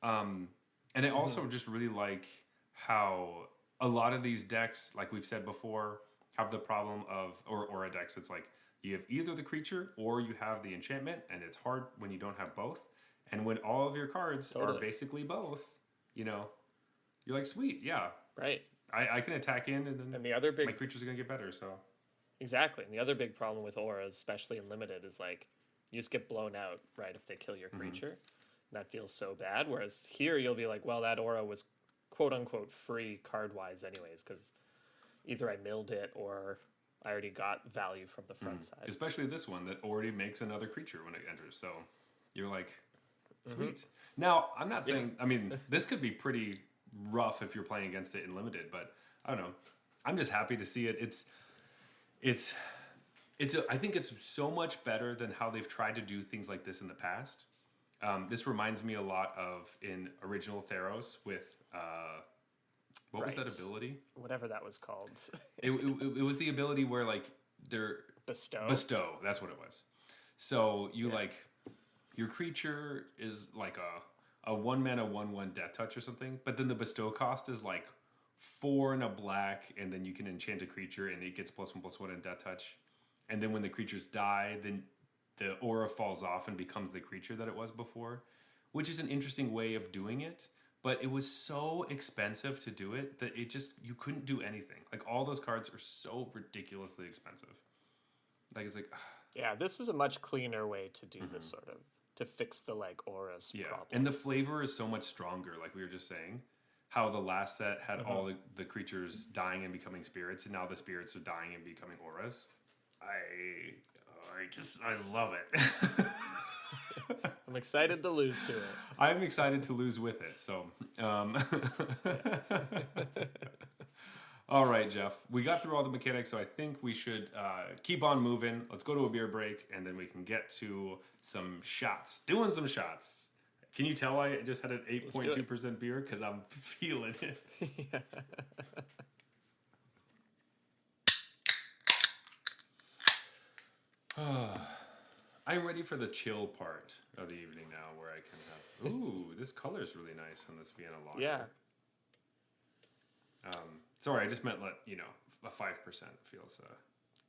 and I also just really like how a lot of these decks, like we've said before, have the problem of or aura decks. It's like you have either the creature or you have the enchantment, and it's hard when you don't have both. And when all of your cards are basically both, you're like, sweet, yeah, right. I can attack in, and then the other big my creatures are gonna get better. So exactly, and the other big problem with auras, especially in limited, is like you just get blown out right if they kill your creature. That feels so bad. Whereas here you'll be like, well, that aura was quote unquote free card wise anyways, because either I milled it or I already got value from the front side. Especially this one that already makes another creature when it enters. So you're like, sweet. Now, I'm not saying, I mean, this could be pretty rough if you're playing against it in limited, but I don't know. I'm just happy to see it. I think it's so much better than how they've tried to do things like this in the past. This reminds me a lot of in original Theros with, what was that ability? Whatever that was called. It was the ability where like they're Bestow. That's what it was. So you like your creature is like a 1-mana 1/1 death touch or something, but then the bestow cost is like 4 and a black, and then you can enchant a creature and it gets +1/+1 in death touch. And then when the creatures die, then the aura falls off and becomes the creature that it was before, which is an interesting way of doing it. But it was so expensive to do it that you couldn't do anything. Like all those cards are so ridiculously expensive. Like it's like, yeah, this is a much cleaner way to do this sort of, to fix the like auras problem. And the flavor is so much stronger, like we were just saying. How the last set had all the creatures dying and becoming spirits, and now the spirits are dying and becoming auras. I love it. I'm excited to lose to it. I'm excited to lose with it. So, all right, Jeff. We got through all the mechanics, so I think we should keep on moving. Let's go to a beer break, and then we can get to some shots. Doing some shots. Can you tell I just had an 8.2% beer? Because I'm feeling it. Yeah. I'm ready for the chill part of the evening now, where I can have. Ooh, this color is really nice on this Vienna lager. Yeah. Sorry, I just meant a 5%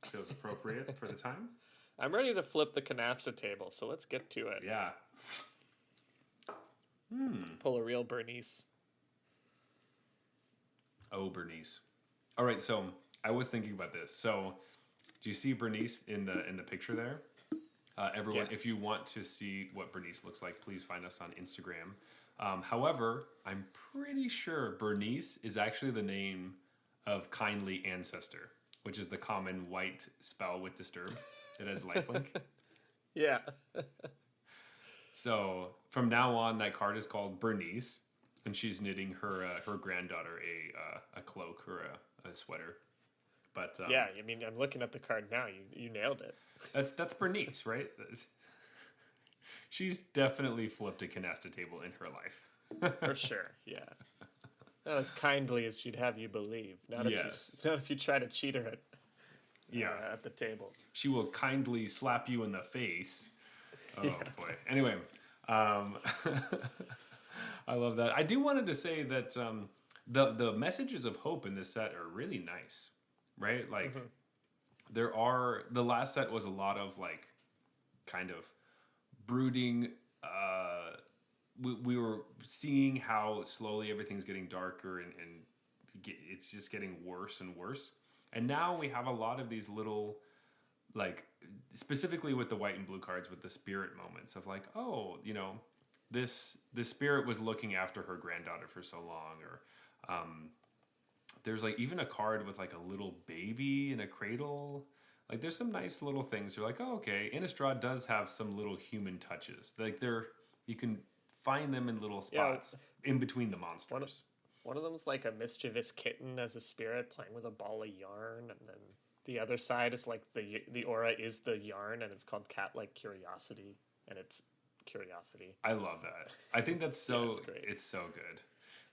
feels appropriate for the time. I'm ready to flip the canasta table, so let's get to it. Yeah. Pull a real Bernice. Oh, Bernice. All right, so I was thinking about this. So, do you see Bernice in the picture there? Everyone, if you want to see what Bernice looks like, please find us on Instagram. However, I'm pretty sure Bernice is actually the name of Kindly Ancestor, which is the common white spell with Disturb. It has lifelink. Yeah. So from now on, that card is called Bernice, and she's knitting her granddaughter a cloak or a sweater. But yeah, I mean, I'm looking at the card now. You nailed it. That's Bernice, right? She's definitely flipped a canasta table in her life. For sure, yeah. Not as kindly as she'd have you believe. Not if you try to cheat her at the table. She will kindly slap you in the face. Oh boy. Anyway, I love that. I do wanted to say that the messages of hope in this set are really nice, right? Like the last set was a lot of like kind of brooding. We were seeing how slowly everything's getting darker and it's just getting worse and worse. And now we have a lot of these little, like, specifically with the white and blue cards with the spirit moments of like, oh, this spirit was looking after her granddaughter for so long, or there's like even a card with like a little baby in a cradle. Like there's some nice little things. You're like, oh, okay. Innistrad does have some little human touches. Like you can find them in little spots in between the monsters. One of them's like a mischievous kitten as a spirit playing with a ball of yarn, and then the other side is like the aura is the yarn, and it's called Cat-like Curiosity, and it's curiosity. I love that. I think that's so. It's great. It's so good.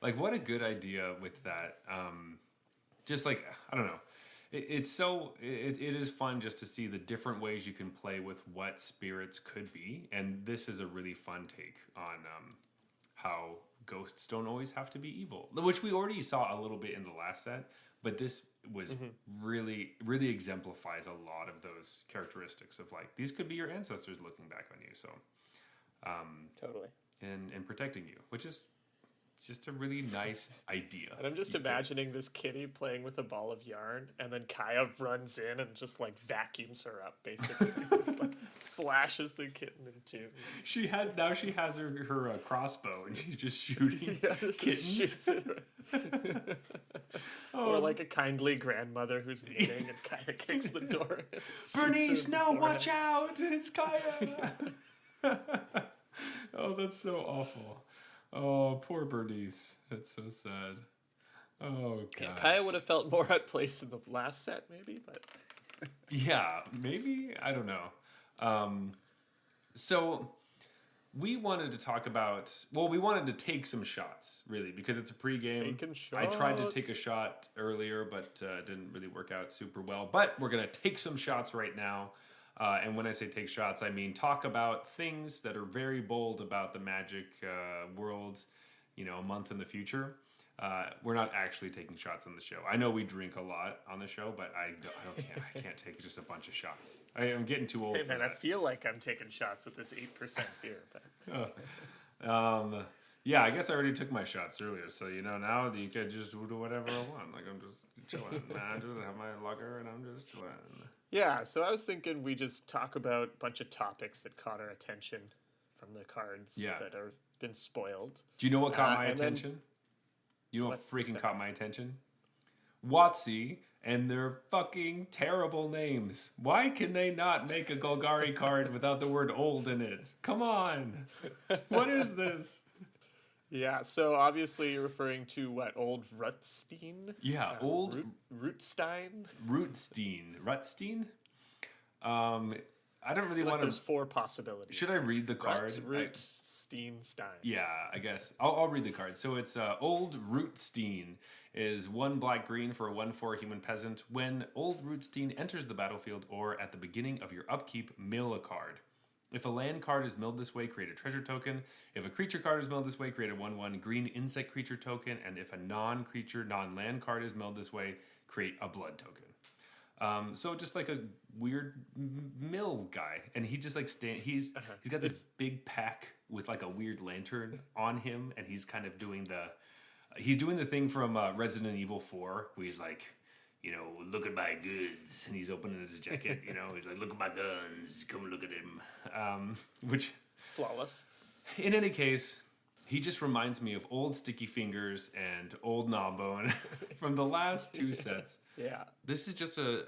Like what a good idea with that. Just like I don't know. It is fun just to see the different ways you can play with what spirits could be, and this is a really fun take on how ghosts don't always have to be evil, which we already saw a little bit in the last set, but this was really exemplifies a lot of those characteristics of like these could be your ancestors looking back on you, so Totally. and protecting you, which is just a really nice idea. And I'm just imagining this kitty playing with a ball of yarn, and then Kaya runs in and just like vacuums her up, basically. Just like slashes the kitten in two. She has her crossbow, and she's just shooting kittens. Or like a kindly grandmother who's knitting and Kaya kicks the door. Bernice, no, watch out! It's Kaya. Oh, that's so awful. Oh, poor Bernice. That's so sad. Oh, God. Yeah, Kaya would have felt more at place in the last set, maybe, but... Yeah, maybe? I don't know. So, we wanted to talk about... Well, we wanted to take some shots, really, because it's a pregame. Taking shots. I tried to take a shot earlier, but didn't really work out super well. But we're going to take some shots right now. And when I say take shots, I mean talk about things that are very bold about the Magic world, a month in the future. We're not actually taking shots on the show. I know we drink a lot on the show, but I can't take just a bunch of shots. I'm getting too old Hey, for man, that. I feel like I'm taking shots with this 8% beer. But... yeah, I guess I already took my shots earlier, so now you can just do whatever I want. Like I'm just chilling. I just have my lager and I'm just chilling. Yeah, so I was thinking we just talk about a bunch of topics that caught our attention from the cards that have been spoiled. Do you know what caught my attention? You know what freaking caught my attention? WotC and their fucking terrible names. Why can they not make a Golgari card without the word old in it? Come on. What is this? Yeah, so obviously you're referring to what, old Rutstein? Yeah, old... Rootstein? Rutstein? I don't really want to... There's 4 possibilities. Should I read the card? Rootstein. Yeah, I guess. I'll read the card. So it's Old Rootstein is 1 black-green for a 1/4 human peasant. When Old Rootstein enters the battlefield or at the beginning of your upkeep, mill a card. If a land card is milled this way, create a treasure token. If a creature card is milled this way, create a 1/1 green insect creature token. And if a non-creature, non-land card is milled this way, create a blood token. So just like a weird mill guy. And he just like he's got this big pack with like a weird lantern on him. And he's kind of doing the thing from Resident Evil 4 where he's like, look at my goods. And he's opening his jacket, he's like, look at my guns. Come look at him. Which... Flawless. In any case, he just reminds me of old Sticky Fingers and old Gnawbone from the last 2 sets. Yeah. This is just a...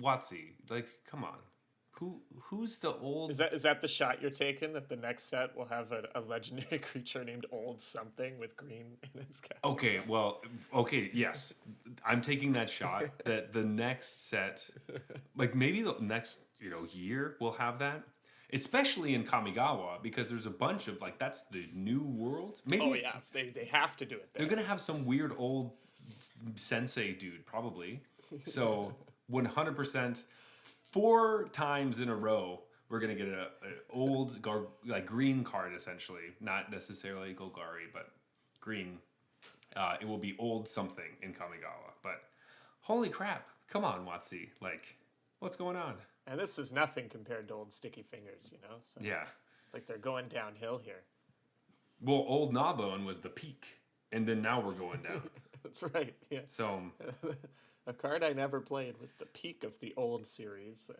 WotC. Like, come on. Who's the old... Is that the shot you're taking? That the next set will have a legendary creature named Old Something with green in its cast? Yes. I'm taking that shot. That the next set, like maybe the next year, will have that. Especially in Kamigawa, because there's a bunch of, like, that's the new world. Maybe, oh, yeah. They have to do it there. They're going to have some weird old sensei dude, probably. So, 100%... 4 times in a row, we're going to get an old green card, essentially. Not necessarily Golgari, but green. It will be old something in Kamigawa. But holy crap. Come on, WotC. Like, what's going on? And this is nothing compared to old Sticky Fingers, So yeah. It's like they're going downhill here. Well, old Gnawbone was the peak. And then now we're going down. That's right, yeah. So... A card I never played was the peak of the old series.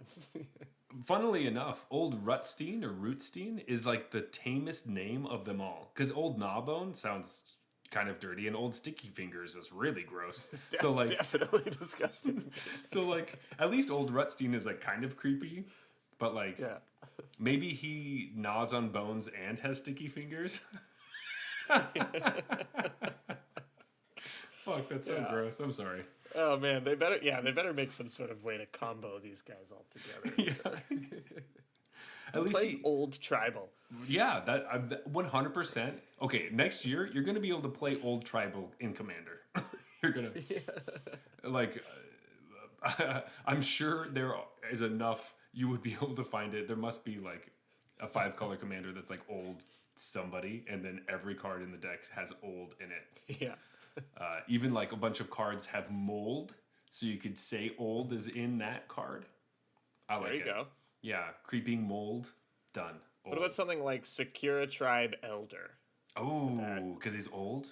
Funnily enough, Old Rutstein or Rootstein is like the tamest name of them all. Because Old Gnawbone sounds kind of dirty, and old sticky fingers is really gross. So like definitely disgusting. so like at least old Rutstein is like kind of creepy, but like Yeah. maybe he gnaws on bones and has sticky fingers. Fuck, that's so gross. I'm sorry. Oh man, they better make some sort of way to combo these guys all together. At least Play old tribal. yeah, that 100%. Okay, next year you're gonna be able to play old tribal in Commander. You're gonna like. I'm sure there is enough. You would be able to find it. There must be like a 5-color Commander that's like old somebody, and then every card in the deck has old in it. Yeah. Even like a bunch of cards have mold, so you could say old is in that card. I like it. There you go. Yeah, creeping mold, done. Old. What about something like Secura Tribe Elder? Oh, because he's old?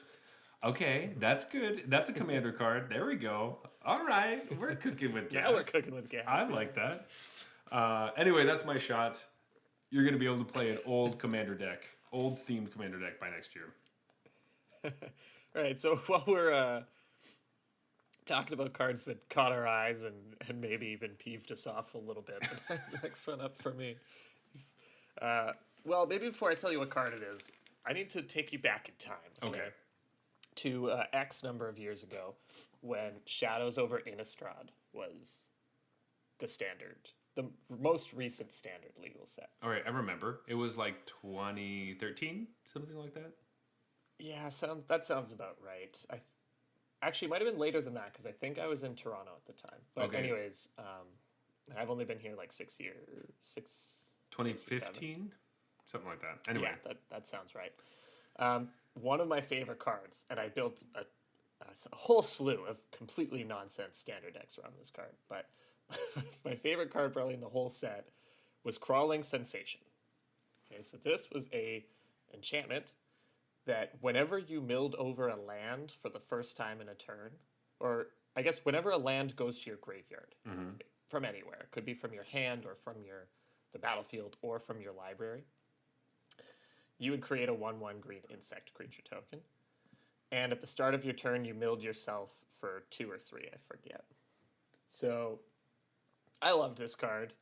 Okay, that's good. That's a commander card. There we go. All right, we're cooking with gas. Now we're cooking with gas. I like that. Anyway, that's my shot. You're going to be able to play an old commander deck, old themed commander deck by next year. All right, so while we're talking about cards that caught our eyes and maybe even peeved us off a little bit, the next one up for me. Well, maybe before I tell you what card it is, I need to take you back in time. Okay. To X number of years ago, when Shadows over Innistrad was the standard, the most recent standard legal set. All right, I remember. It was like 2013, something like that. Yeah, that sounds about right. Actually, it might have been later than that because I think I was in Toronto at the time. But Okay. anyways, I've only been here like 6 years. 2015, something like that. Anyway, Yeah, that sounds right. One of my favorite cards, and I built a whole slew of completely nonsense standard decks around this card, but my favorite card probably in the whole set was Crawling Sensation. Okay, so this was a enchantment that whenever you milled over a land for the first time in a turn, or I guess whenever a land goes to your graveyard from anywhere, it could be from your hand or from the battlefield or from your library, you would create a 1/1 green insect creature token. And at the start of your turn, you milled yourself for 2 or 3, I forget. So I loved this card.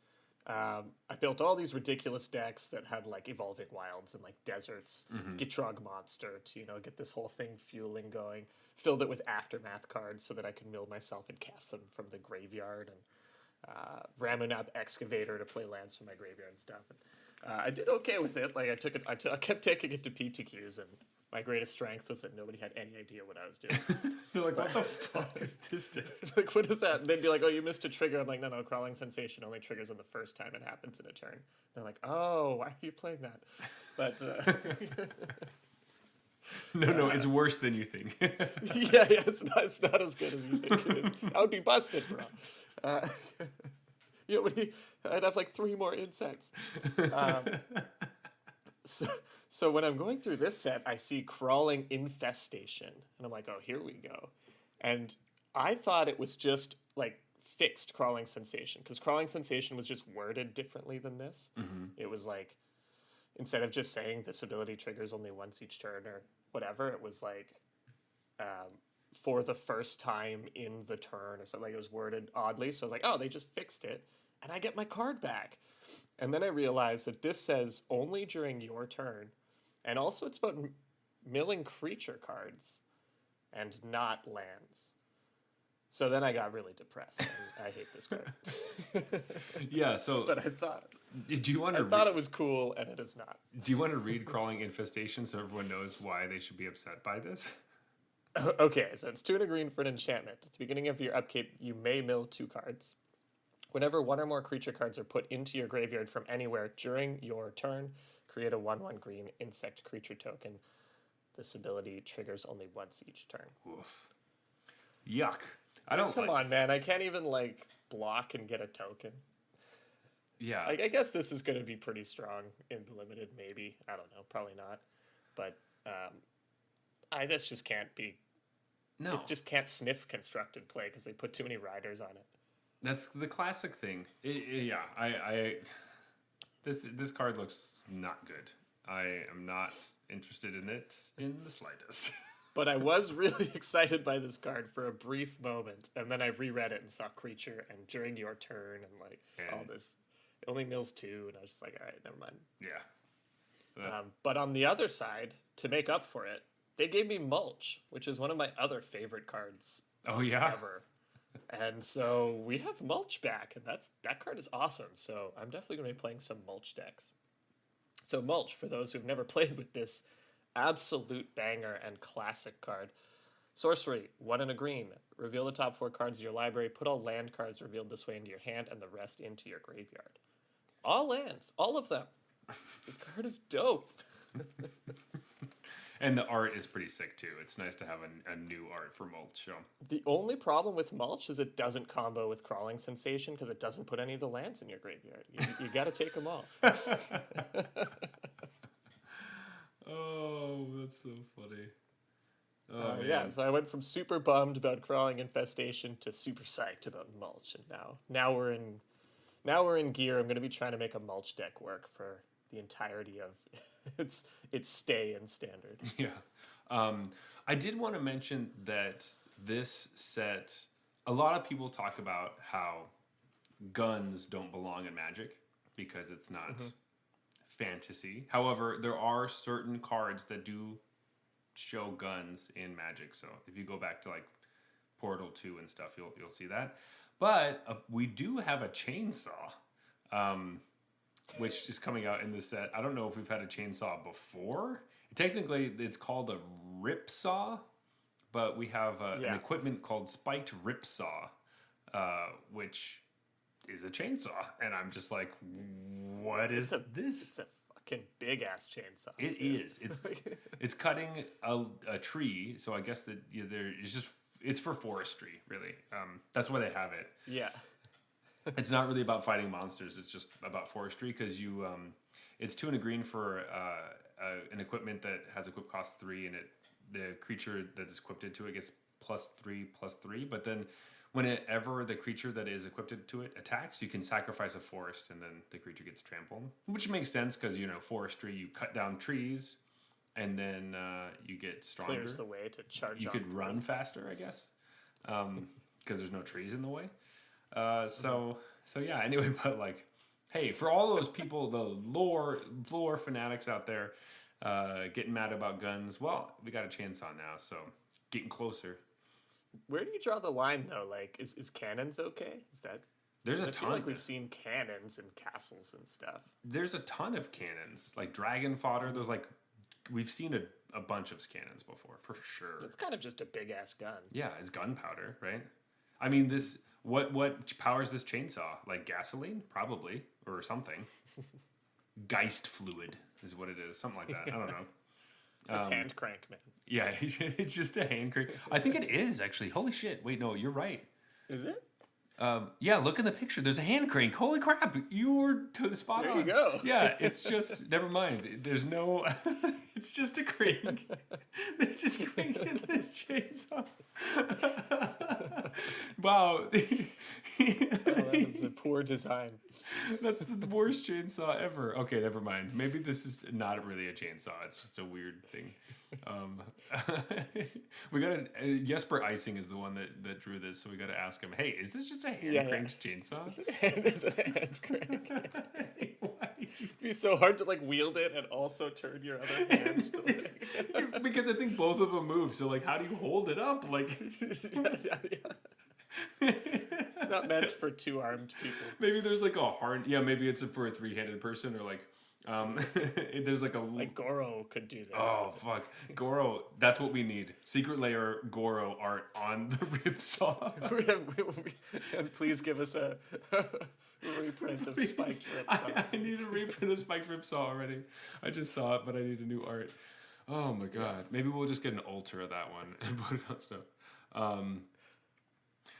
I built all these ridiculous decks that had like Evolving Wilds and like Deserts, Gitrog Monster to, get this whole thing fueling going. Filled it with Aftermath cards so that I could mill myself and cast them from the graveyard, and Ramunap Excavator to play lands from my graveyard and stuff. And, I did okay with it. Like I kept taking it to PTQs, and my greatest strength was that nobody had any idea what I was doing. they're like, what the fuck is this deck? Like, what is that? And they'd be like, oh, you missed a trigger. I'm like, no, Crawling Sensation only triggers on the first time it happens in a turn. They're like, oh, why are you playing that? But No, it's worse than you think. yeah, it's not as good as you think it is. I would be busted, bro. I'd have like 3 more insects. So when I'm going through this set, I see Crawling Infestation, and I'm like, oh, here we go. And I thought it was just like fixed Crawling Sensation, because Crawling Sensation was just worded differently than this. It was like, instead of just saying this ability triggers only once each turn or whatever, it was like for the first time in the turn or something. Like, it was worded oddly, so I was like, oh, they just fixed it, and I get my card back. And then I realized that this says only during your turn, and also it's about milling creature cards and not lands. So then I got really depressed. And I hate this card. Yeah, so But I thought do you want to it was cool, and it is not. do you want to read Crawling Infestation so everyone knows why they should be upset by this? Okay, so it's 2 and a green for an enchantment. At the beginning of your upkeep, you may mill 2 cards. Whenever 1 or more creature cards are put into your graveyard from anywhere during your turn, create a 1/1 green insect creature token. This ability triggers only once each turn. Oof. Yuck. I don't Come on, man. I can't even, like, block and get a token. Yeah. I guess this is going to be pretty strong in the limited, maybe. I don't know. Probably not. But this just can't be... No. It just can't sniff constructed play because they put too many riders on it. That's the classic thing. This card looks not good. I am not interested in it in the slightest. But I was really excited by this card for a brief moment, and then I reread it and saw creature and during your turn and like all this. It only mills 2, and I was just like, all right, never mind. Yeah. But on the other side, to make up for it, they gave me mulch, which is one of my other favorite cards Oh yeah. ever. And so we have mulch back, and that card is awesome. So I'm definitely going to be playing some mulch decks. So mulch, for those who've never played with this absolute banger and classic card. Sorcery, 1 and a green. Reveal the top 4 cards of your library. Put all land cards revealed this way into your hand and the rest into your graveyard. All lands, all of them. This card is dope. And the art is pretty sick too. It's nice to have a new art for mulch. So. The only problem with mulch is it doesn't combo with crawling sensation because it doesn't put any of the lands in your graveyard. You got to take them off. Oh, that's so funny. Yeah, so I went from super bummed about crawling infestation to super psyched about mulch, and now we're in gear. I'm going to be trying to make a mulch deck work for the entirety of its stay in standard. Yeah. I did want to mention that this set, a lot of people talk about how guns don't belong in Magic because it's not fantasy. However, there are certain cards that do show guns in Magic. So if you go back to like Portal 2 and stuff, you'll see that. But we do have a chainsaw, which is coming out in this set. I don't know if we've had a chainsaw before. Technically, it's called a rip saw, but we have an equipment called Spiked Rip Saw, which is a chainsaw. And I'm just like, what is this? It's a fucking big ass chainsaw. It is. It's cutting a tree. So I guess that it's for forestry, really. That's why they have it. Yeah. It's not really about fighting monsters. It's just about forestry because it's 2 and a green for an equipment that has equip cost 3, and the creature that is equipped to it gets +3/+3. But then whenever the creature that is equipped to it attacks, you can sacrifice a forest, and then the creature gets trampled, which makes sense because forestry, you cut down trees, and then you get stronger. Clears the way to charge. You could run faster, I guess, because there's no trees in the way. So yeah. Anyway, but like, hey, for all those people, the lore fanatics out there, getting mad about guns, well, we got a chainsaw now, so getting closer. Where do you draw the line though? Like, is cannons okay? Is that? There's a I ton. feel like we've seen cannons and castles and stuff. There's a ton of cannons, like dragon fodder. There's like, we've seen a bunch of cannons before, for sure. It's kind of just a big ass gun. Yeah, it's gunpowder, right? I mean, what powers this chainsaw? Like gasoline, probably, or something. Geist fluid is what it is, something like that. I don't know. It's hand crank, man. Yeah, it's just a hand crank. I think it is actually. Holy shit! Wait, no, you're right. Is it? Yeah, look in the picture. There's a hand crank. Holy crap! You were to the spot on. There you go. Yeah, it's just never mind. There's no. It's just a crank. They're just cranking this chainsaw. Wow. That was a poor design. That's the worst chainsaw ever. Okay, never mind. Maybe this is not really a chainsaw. It's just a weird thing. We got Jesper Icing is the one that drew this, so we got to ask him. Hey, is this just a hand cranked chainsaw? It's a hand crank. It'd be so hard to like wield it and also turn your other hand to like... Because I think both of them move. So like, how do you hold it up? Like, It's not meant for 2 armed people. Maybe there's like a hard. Yeah, maybe it's for a 3-handed person, or like. There's like a Goro could do this. Oh fuck, Goro! That's what we need. Secret Layer Goro art on the ripsaw. And please give us a reprint of Spiked Ripsaw. I need a reprint of Spiked Ripsaw already. I just saw it, but I need a new art. Oh my god! Maybe we'll just get an altar of that one and put it on stuff.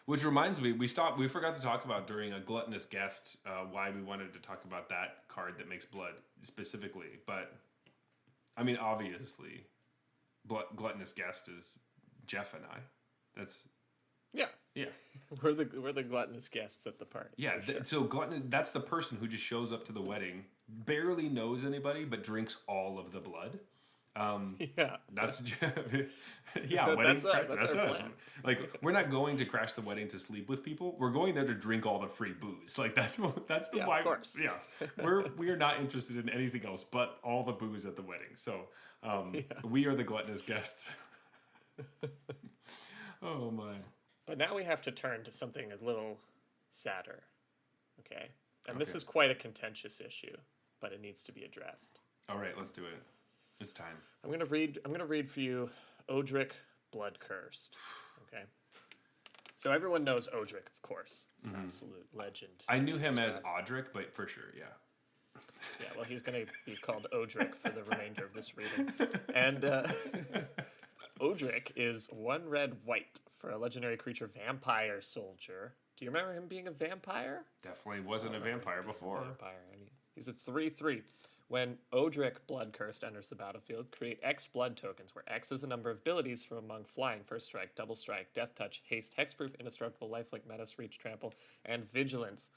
Which reminds me, we forgot to talk about during a gluttonous guest why we wanted to talk about that card that makes blood specifically. But I mean, obviously, gluttonous guest is Jeff and I. That's yeah. We're the gluttonous guests at the party. Yeah. Sure. So gluttonous. That's the person who just shows up to the wedding, barely knows anybody, but drinks all of the blood. Yeah. That's yeah. Wedding. That's our us. plan. Like we're not going to crash the wedding to sleep with people. We're going there to drink all the free booze. Like that's the Yeah, why. of course. Yeah, we are not interested in anything else but all the booze at the wedding. So we are the gluttonous guests. Oh my. But now we have to turn to something a little sadder. Okay. And this Okay. is quite a contentious issue, but it needs to be addressed. All right, let's do it. It's time. I'm gonna read for you Odric Blood Cursed. Okay. So everyone knows Odric, of course. Absolute legend. I knew him as Audric, but for sure, yeah. Yeah, well, he's going to be called Odric for the remainder of this reading. And Odric is 1 red white for a legendary creature vampire soldier. Do you remember him being a vampire? Definitely wasn't a vampire before. Vampire. I mean, he's a 3/3. When Odric Blood Cursed enters the battlefield, create X blood tokens, where X is a number of abilities from among Flying, First Strike, Double Strike, Death Touch, Haste, Hexproof, Indestructible, Lifelink, Menace, Reach, Trample, and Vigilance.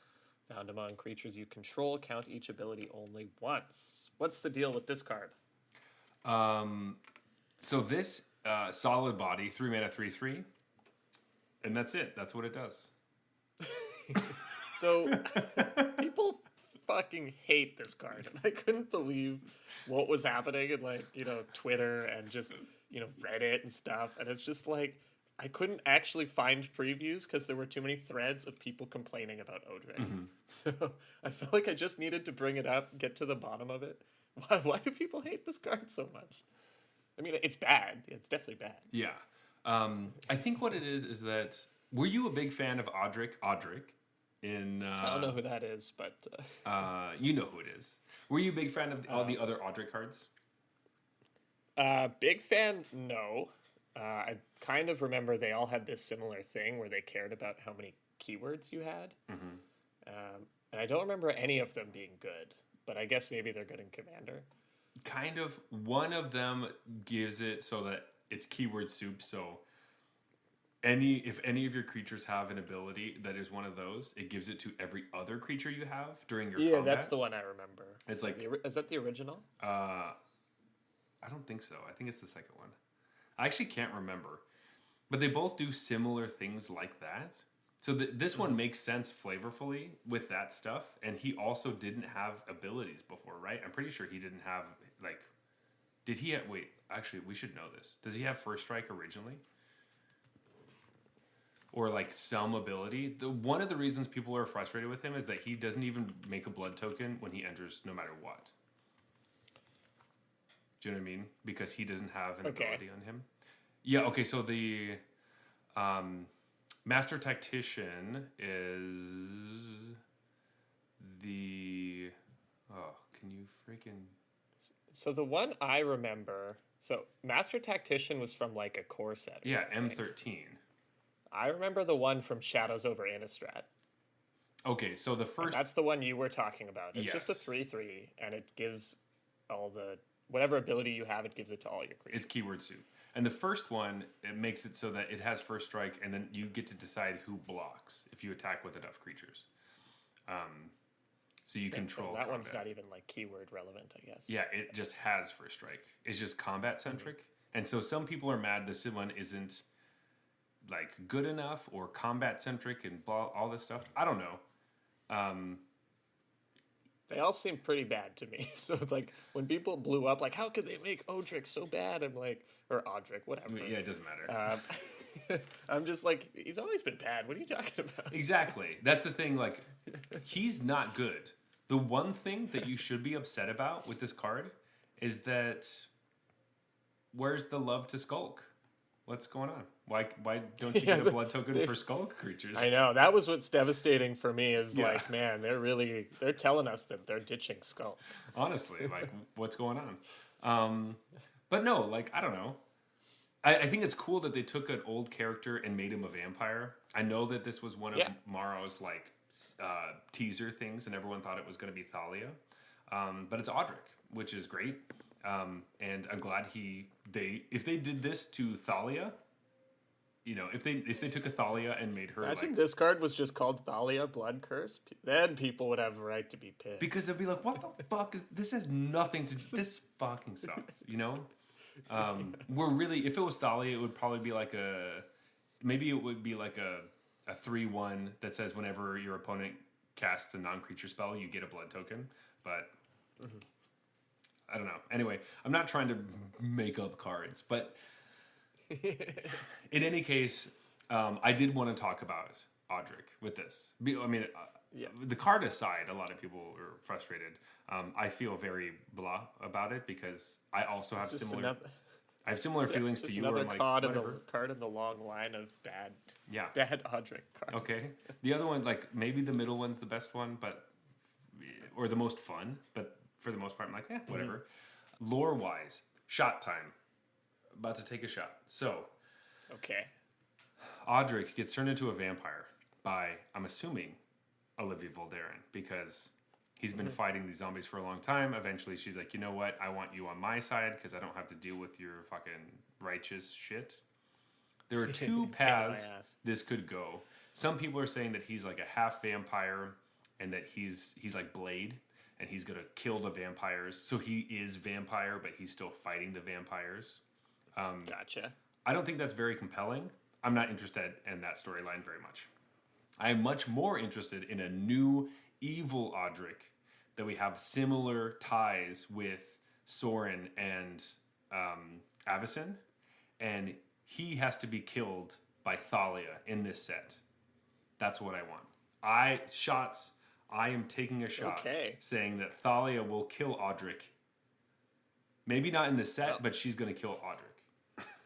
Found among creatures you control, count each ability only once. What's the deal with this card? So this solid body, 3 mana, 3/3, and that's it. That's what it does. So people fucking hate this card. I couldn't believe what was happening in Twitter and just Reddit and stuff. And it's just like I couldn't actually find previews because there were too many threads of people complaining about Odric. So I felt like I just needed to bring it up, get to the bottom of it. Why do people hate this card so much? I mean, it's bad. It's definitely bad. Yeah. I think what it is that, were you a big fan of Audric? I don't know who that is, but... you know who it is. Were you a big fan of all the other Audric cards? Big fan, no. I kind of remember they all had this similar thing where they cared about how many keywords you had. And I don't remember any of them being good, but I guess maybe they're good in Commander. Kind of. One of them gives it so that it's keyword soup, so if any of your creatures have an ability that is one of those, it gives it to every other creature you have during your combat. That's the one I remember. It's like... Is that the original? I don't think so. I think it's the second one. I actually can't remember. But they both do similar things like that. So this one makes sense flavorfully with that stuff. And he also didn't have abilities before, right? I'm pretty sure he didn't have, did he have... Wait, actually, we should know this. Does he have First Strike originally? Or some ability? One of the reasons people are frustrated with him is that he doesn't even make a blood token when he enters no matter what. Do you know what I mean? Because he doesn't have an ability on him. Yeah, okay, so the Master Tactician is the... Oh, can you freaking... So the one I remember... So Master Tactician was from a core set or something. M13. I remember the one from Shadows over Innistrad. Okay, so the first... And that's the one you were talking about. It's just a 3/3, and it gives all the... Whatever ability you have, it gives it to all your creatures. It's keyword soup. And the first one, it makes it so that it has First Strike, and then you get to decide who blocks if you attack with enough creatures. So you control that combat. One's not even keyword relevant, I guess. Yeah, it just has First Strike. It's just combat centric. And so some people are mad this one isn't good enough or combat centric and blah, all this stuff. I don't know. They all seem pretty bad to me. So when people blew up, how could they make Odric so bad? I'm or Audric, whatever. Yeah, it doesn't matter. I'm just he's always been bad. What are you talking about? Exactly. That's the thing. He's not good. The one thing that you should be upset about with this card is that where's the love to Skulk? What's going on? Why don't you get a blood token for Skulk creatures? I know. That was what's devastating for me is man, they're telling us that they're ditching Skulk. Honestly, what's going on? But no, I don't know. I think it's cool that they took an old character and made him a vampire. I know that this was one of Maro's teaser things, and everyone thought it was going to be Thalia. But it's Audric, which is great. And I'm glad if they did this to Thalia, if they took a Thalia and made her Imagine this card was just called Thalia Blood Curse, then people would have a right to be pissed. Because they'd be like, what the fuck is this? Has nothing to do. This fucking sucks, We're really, if it was Thalia, it would probably be like maybe it would be like a 3/1 that says whenever your opponent casts a non-creature spell, you get a blood token. But I don't know. Anyway, I'm not trying to make up cards, but in any case, I did want to talk about Audric with this. I mean, the card aside, a lot of people are frustrated. I feel very blah about it because I also have I have similar feelings to you. Another Like, card in the long line of bad Audric cards. Okay. The other one, like maybe the middle one's the best one, or the most fun, but for the most part, I'm like, whatever. Lore wise, shot time. About to take a shot. So, okay. Audric gets turned into a vampire by, I'm assuming, Olivia Voldaren, because he's been fighting these zombies for a long time. Eventually, she's like, you know what? I want you on my side because I don't have to deal with your fucking righteous shit. There are two paths this could go. Some people are saying that he's like a half vampire and that he's like Blade and he's going to kill the vampires. So he is vampire, but he's still fighting the vampires. Gotcha. I don't think that's very compelling. I'm not interested in that storyline very much. I am much more interested in a new evil Audric that we have similar ties with Sorin and Avacyn, and he has to be killed by Thalia in this set. That's what I want. I am taking a shot saying that Thalia will kill Audric. Maybe not in this set, but she's going to kill Audric.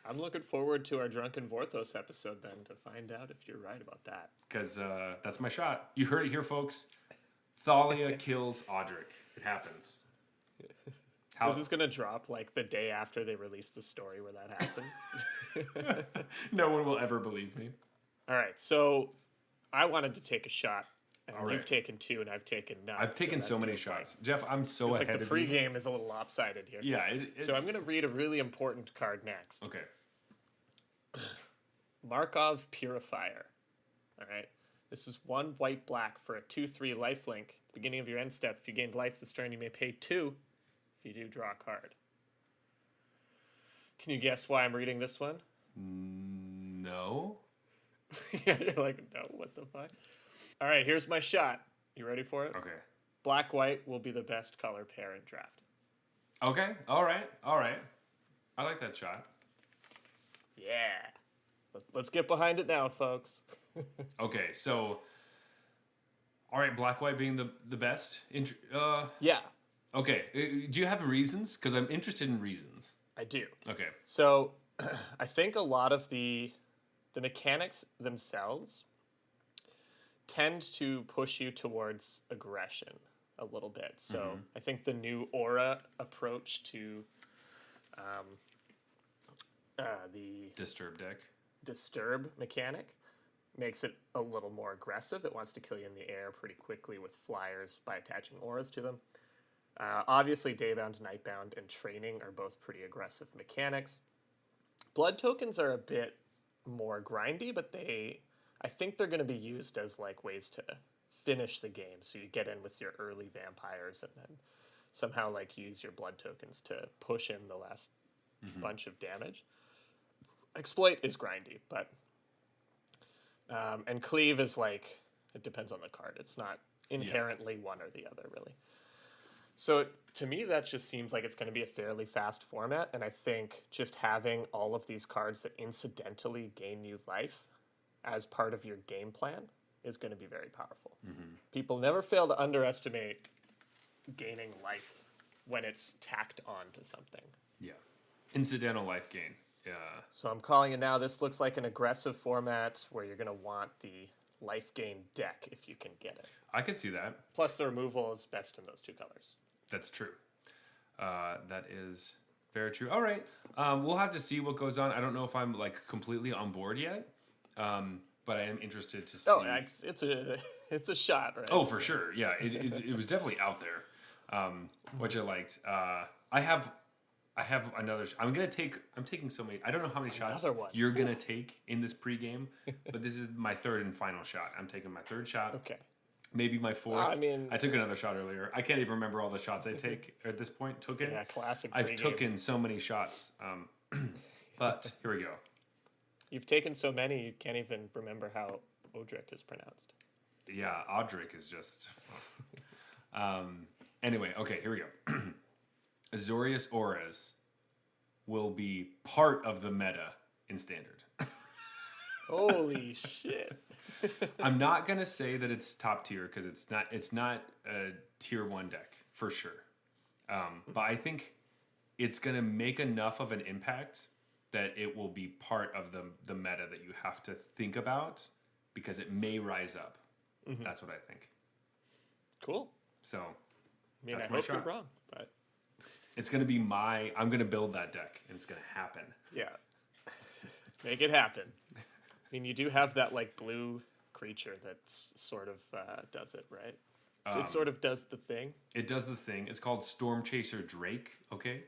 I'm looking forward to our Drunken Vorthos episode then to find out if you're right about that. Because that's my shot. You heard it here, folks. Thalia kills Audric. It happens. Is this going to drop like the day after they release the story where that happened? No one will ever believe me. All right, so I wanted to take a shot. And you've taken two, and I've taken none. I've taken so many shots. Jeff, I'm so ahead of you. The pregame is a little lopsided here. Yeah. So I'm going to read a really important card next. Okay. Markov Purifier. All right. This is 1 white-black for a 2/3 lifelink. At the beginning of your end step, if you gained life this turn, you may pay 2. If you do, draw a card. Can you guess why I'm reading this one? No. Yeah, you're like, no, what the fuck? All right, here's my shot. You ready for it? Okay. Black-white will be the best color pair in draft. Okay. All right. I like that shot. Yeah. Let's get behind it now, folks. Okay, so... All right, black-white being the best? Yeah. Okay. Do you have reasons? Because I'm interested in reasons. I do. Okay. So, I think a lot of the mechanics themselves tend to push you towards aggression a little bit. So I think the new aura approach to the disturb mechanic makes it a little more aggressive. It wants to kill you in the air pretty quickly with flyers by attaching auras to them. Obviously, Daybound, Nightbound, and Training are both pretty aggressive mechanics. Blood tokens are a bit more grindy, but I think they're going to be used as like ways to finish the game. So you get in with your early vampires and then somehow like use your blood tokens to push in the last bunch of damage. Exploit is grindy, but and Cleave is like, it depends on the card. It's not inherently one or the other, really. So to me, that just seems like it's going to be a fairly fast format, and I think just having all of these cards that incidentally gain you life as part of your game plan is going to be very powerful. People never fail to underestimate gaining life when it's tacked on to something. Yeah. Incidental life gain. Yeah. So I'm calling it now. This looks like an aggressive format where you're going to want the life gain deck if you can get it. I could see that. Plus the removal is best in those two colors. That's true. That is very true. All right. We'll have to see what goes on. I don't know if I'm like completely on board yet. But I am interested to see. Oh, it's a shot, right? Oh, for sure. Yeah, it was definitely out there, which I liked. I have another. I'm taking so many. I don't know how many shots you're gonna take in this pregame, but this is my third and final shot. I'm taking my third shot. Okay. maybe my fourth. I mean, I took another shot earlier. I can't even remember all the shots I take at this point. yeah, classic. I've Pregame. taken so many shots. But here we go. You've taken so many, you can't even remember how Odric is pronounced. Yeah, Odric is just. Anyway, okay, here we go. Azorius Auras will be part of the meta in Standard. Holy shit. I'm not gonna say that it's top tier because it's not. It's not a tier 1 deck for sure. But I think it's gonna make enough of an impact that it will be part of the meta that you have to think about because it may rise up. Mm-hmm. That's what I think. Cool. So, I mean, that's I my hope shot. you're wrong, but it's gonna be I'm gonna build that deck, and it's gonna happen. yeah, make it happen. I mean, you do have that like blue creature that sort of does it, right? So it sort of does the thing. It does the thing. It's called Storm Chaser Drake. Okay,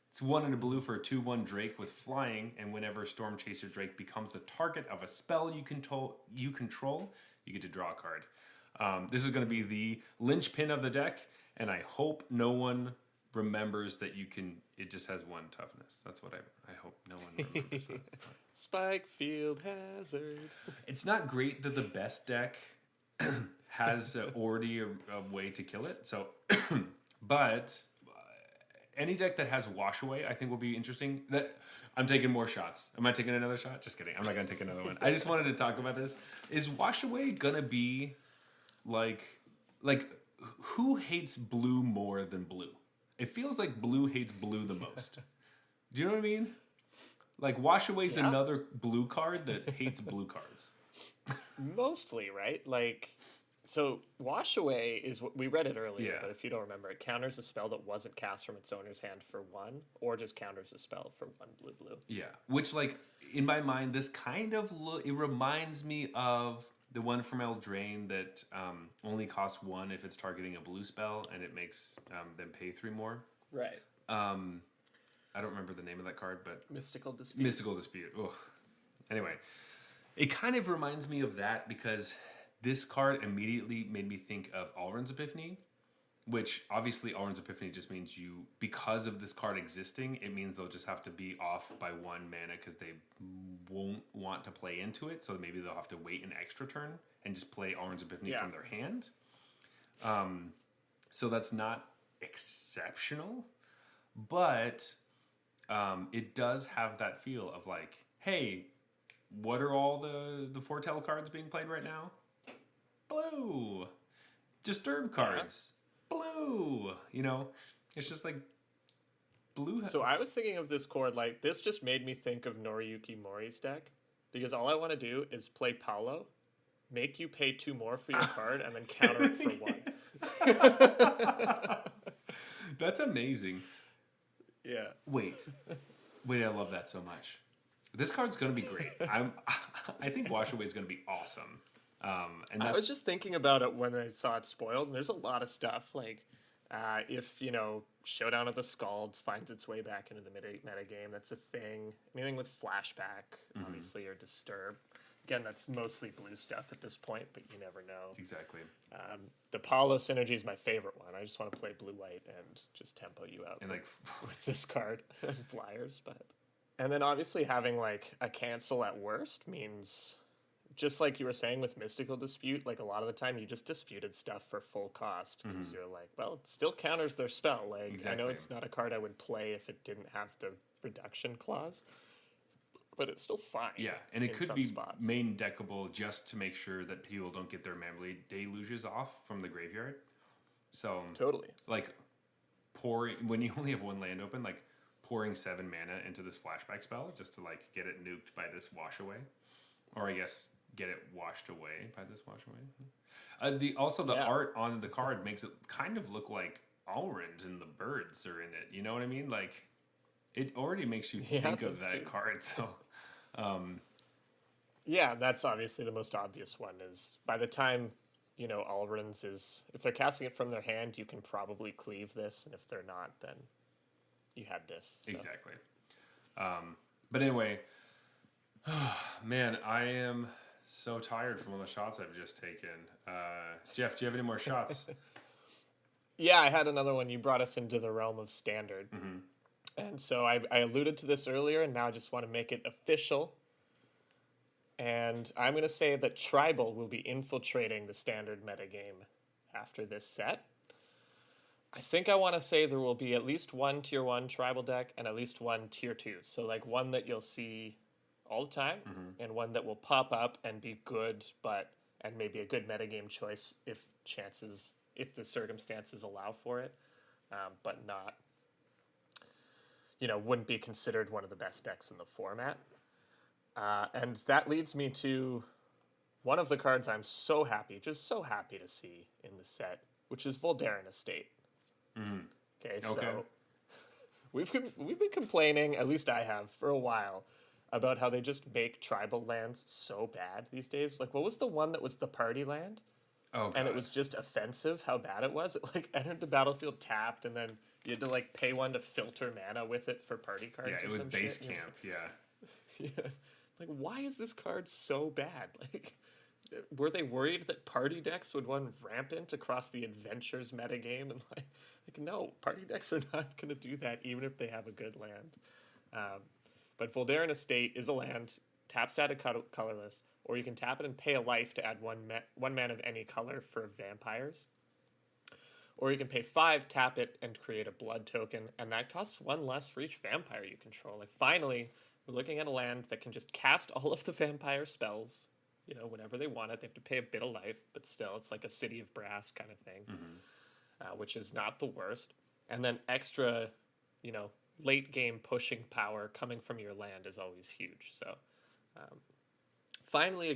it's 1 and a blue for a 2/1 Drake with flying, and whenever Storm Chaser Drake becomes the target of a spell you control, you get to draw a card. This is going to be the linchpin of the deck, and I hope no one remembers that you can. It just has 1 toughness. That's what I hope no one remembers that. Spike Field Hazard. It's not great that the best deck has already a way to kill it. So, but any deck that has Wash Away, I think will be interesting. I'm taking more shots. Am I taking another shot? Just kidding. I'm not gonna take another one. I just wanted to talk about this. Is Wash Away gonna be like who hates blue more than blue? It feels like blue hates blue the most. Do you know what I mean? Like Wash Away is another blue card that hates blue cards. Mostly, right? Like, so Wash Away is what we read it earlier, Yeah. but if you don't remember, it counters a spell that wasn't cast from its owner's hand for 1, or just counters a spell for 1 blue. Yeah, which like in my mind, this kind of it reminds me of the one from Eldraine that only costs 1 if it's targeting a blue spell, and it makes them pay 3 more. Right. I don't remember the name of that card, but Mystical Dispute. Mystical Dispute. Ugh. Anyway, it kind of reminds me of that because this card immediately made me think of Alrund's Epiphany, which obviously Alrund's Epiphany just means because of this card existing, it means they'll just have to be off by 1 mana because they won't want to play into it. So maybe they'll have to wait an extra turn and just play Alrund's Epiphany from their hand. So that's not exceptional, but it does have that feel of like, hey, what are all the foretell cards being played right now? Blue. Disturb cards. Blue. You know, it's just like blue. So I was thinking of this chord, like, this just made me think of Noriyuki Mori's deck, because all I want to do is play Paolo, make you pay 2 more for your card, and then counter it for 1. That's amazing. Yeah. Wait, I love that so much. This card's gonna be great. I think Wash Away is gonna be awesome. And I was just thinking about it when I saw it spoiled, and there's a lot of stuff like if Showdown of the Scalds finds its way back into the meta game, that's a thing. Anything with flashback, obviously, or disturb. Again, that's mostly blue stuff at this point, but you never know. Exactly. The Paolo synergy is my favorite one. I just want to play blue-white and just tempo you out And like with this card and flyers. And then obviously having like a cancel at worst means, just like you were saying with Mystical Dispute, like a lot of the time you just disputed stuff for full cost because you're like, well, it still counters their spell. Like, I know it's not a card I would play if it didn't have the reduction clause, but it's still fine. Yeah, and it could be spots. main deckable just to make sure that people don't get their memory deluges off from the graveyard. So Totally. like when you only have 1 land open, like pouring 7 mana into this flashback spell just to like get it nuked by this Wash Away, or I guess get it washed away by this Wash Away. The art on the card makes it kind of look like Alrund and the birds are in it. You know what I mean? Like it already makes you think of that true. card. So. Yeah, that's obviously the most obvious one. Is by the time Alrund's is, if they're casting it from their hand, you can probably cleave this, and if they're not, then you had this. So. Exactly. But anyway, man, I am So tired from all the shots I've just taken. Jeff, do you have any more shots? Yeah, I had another one. You brought us into the realm of standard. Mm-hmm. And so I alluded to this earlier, and now I just want to make it official. And I'm going to say that Tribal will be infiltrating the standard metagame after this set. I think I want to say there will be at least one tier 1 Tribal deck and at least one tier 2. So like one that you'll see all the time and one that will pop up and be good, and maybe a good metagame choice if the circumstances allow for it, but not, wouldn't be considered one of the best decks in the format. And that leads me to one of the cards I'm just so happy to see in the set, which is Voldaren Estate. Okay, so we've been complaining, at least I have, for a while, about how they just make tribal lands so bad these days. Like, what was the one that was the party land? Oh, God. And it was just offensive how bad it was. It like entered the battlefield tapped, and then you had to like pay one to filter mana with it for party cards. Yeah, it was base camp. Yeah. Like, why is this card so bad? Like, were they worried that party decks would run rampant across the adventures metagame? And like no, party decks are not going to do that, even if they have a good land. But Voldaren Estate is a land, tap static colorless, or you can tap it and pay a life to add one mana of any color for vampires. Or you can pay 5, tap it, and create a blood token, and that costs 1 less for each vampire you control. Like, finally, we're looking at a land that can just cast all of the vampire spells, whenever they want it. They have to pay a bit of life, but still, it's like a City of Brass kind of thing, which is not the worst. And then extra, late game pushing power coming from your land is always huge. So, finally, a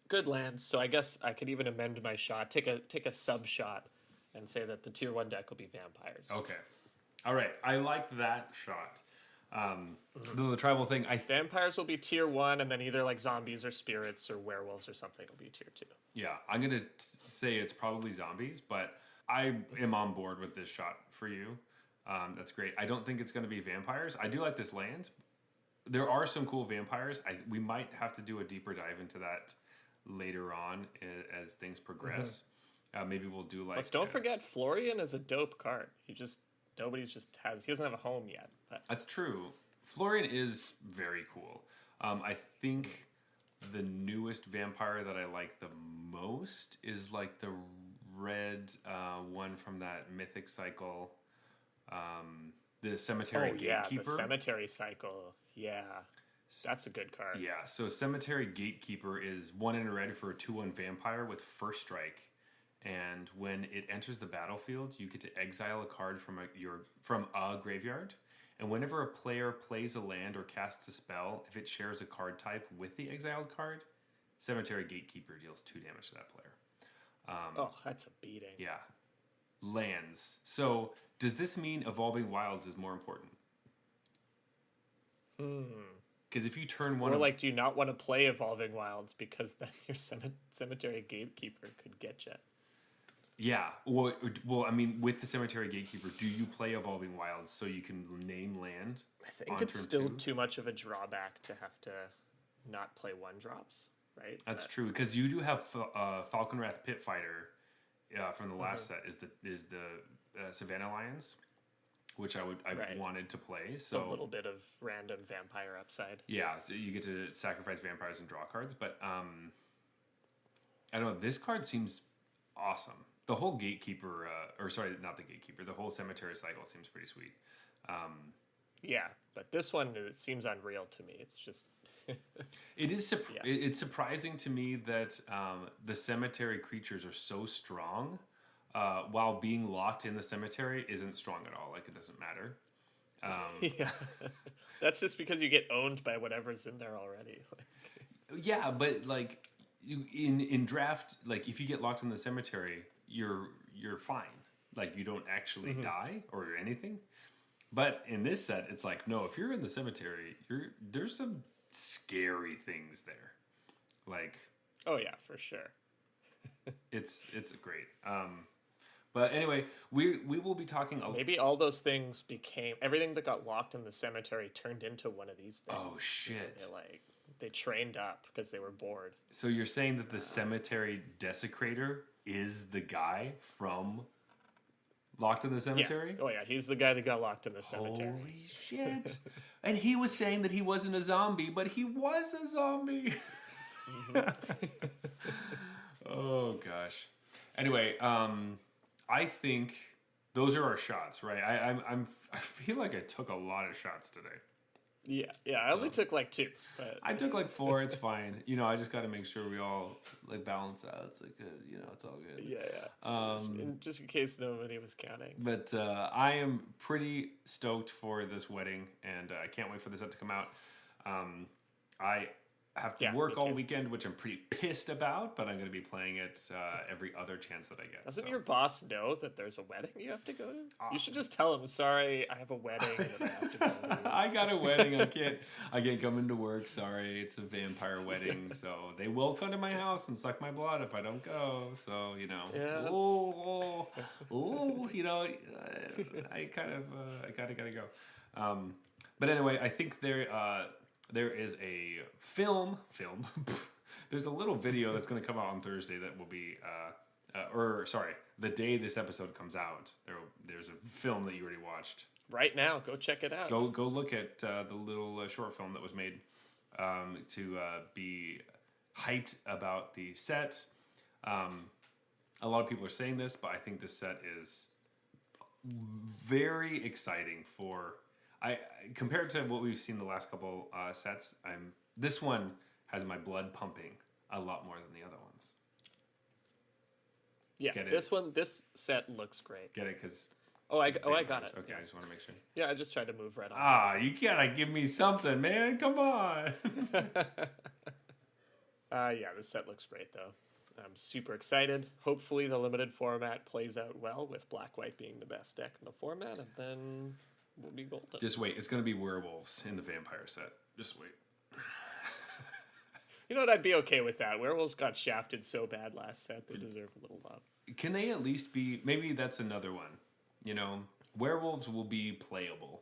good land. So I guess I could even amend my shot, take a sub shot, and say that the tier 1 deck will be vampires. Okay, all right. I like that shot. The tribal thing. Vampires will be tier 1, and then either like zombies or spirits or werewolves or something will be tier 2. Yeah, I'm gonna say it's probably zombies, but I am on board with this shot for you. That's great. I don't think it's gonna be vampires. I do like this land. There are some cool vampires. We might have to do a deeper dive into that later on as things progress. Maybe we'll do like. Plus, don't forget Florian is a dope card. He doesn't have a home yet. But. That's true. Florian is very cool. I think the newest vampire that I like the most is like the red one from that mythic cycle. The Cemetery Gatekeeper. The Cemetery Cycle. Yeah. That's a good card. Yeah, so Cemetery Gatekeeper is 1 in a red for a 2/1 vampire with first strike. And when it enters the battlefield, you get to exile a card from a graveyard. And whenever a player plays a land or casts a spell, if it shares a card type with the exiled card, Cemetery Gatekeeper deals 2 damage to that player. That's a beating. Yeah. Lands. So does this mean Evolving Wilds is more important? Because if you turn one... Or do you not want to play Evolving Wilds because then your Cemetery Gatekeeper could get you? Yeah. Well, I mean, with the Cemetery Gatekeeper, do you play Evolving Wilds so you can name land? I think it's still too much of a drawback to have to not play 1-drops, right? That's true, because you do have Falconwrath Pitfighter from the last set is the Savannah Lions, which I've wanted to play. So a little bit of random vampire upside. Yeah, so you get to sacrifice vampires and draw cards, but I don't know. This card seems awesome. The whole Gatekeeper, not the Gatekeeper, the whole Cemetery Cycle seems pretty sweet. Yeah, but this one it seems unreal to me. It's just it is. It's surprising to me that the cemetery creatures are so strong, while being locked in the cemetery isn't strong at all. Like, it doesn't matter. Yeah, that's just because you get owned by whatever's in there already. Yeah, but like in draft, like if you get locked in the cemetery, you're fine. Like, you don't actually die or anything. But in this set, it's like, no, if you're in the cemetery, there's some scary things there. Like, oh yeah, for sure. it's great. But anyway, we will be talking. Maybe all those things everything that got locked in the cemetery turned into one of these things. Oh shit! they trained up because they were bored. So you're saying that the cemetery desecrator is the guy from Locked in the Cemetery? Yeah. Oh yeah, he's the guy that got locked in the cemetery. Holy shit. And he was saying that he wasn't a zombie, but he was a zombie. Oh gosh. Anyway, I think those are our shots, right? I feel like I took a lot of shots today. Yeah. I only took like 2. But... I took like 4. It's fine. You know, I just got to make sure we all like balance out. It's like good. You know, it's all good. Yeah. Just in case nobody was counting. But I am pretty stoked for this wedding, and I can't wait for this set to come out. I have to work all weekend, which I'm pretty pissed about, but I'm going to be playing it every other chance that I get. Doesn't your boss know that there's a wedding you have to go to? You should just tell him, sorry, I have a wedding that I have to go to. I got a wedding. I can't come into work. Sorry, it's a vampire wedding. So they will come to my house and suck my blood if I don't go. So, you know. Yeah. You know, I gotta go. But anyway, I think there is a film. There's a little video that's going to come out on Thursday that will be, the day this episode comes out. There's a film that you already watched. Right now, go check it out. Go look at the little short film that was made to be hyped about the set. A lot of people are saying this, but I think this set is very exciting for... compared to what we've seen the last couple sets, this one has my blood pumping a lot more than the other ones. Yeah, this set looks great. Get it? Because I got it. Okay, I just want to make sure. Yeah, I just tried to move right on. You gotta give me something, man. Come on. Yeah, this set looks great though. I'm super excited. Hopefully, the limited format plays out well with black-white being the best deck in the format, and then we'll be golden. Just wait. It's going to be werewolves in the vampire set. Just wait. You know what? I'd be okay with that. Werewolves got shafted so bad last set. They deserve a little love. Can they at least be... Maybe that's another one. You know, werewolves will be playable.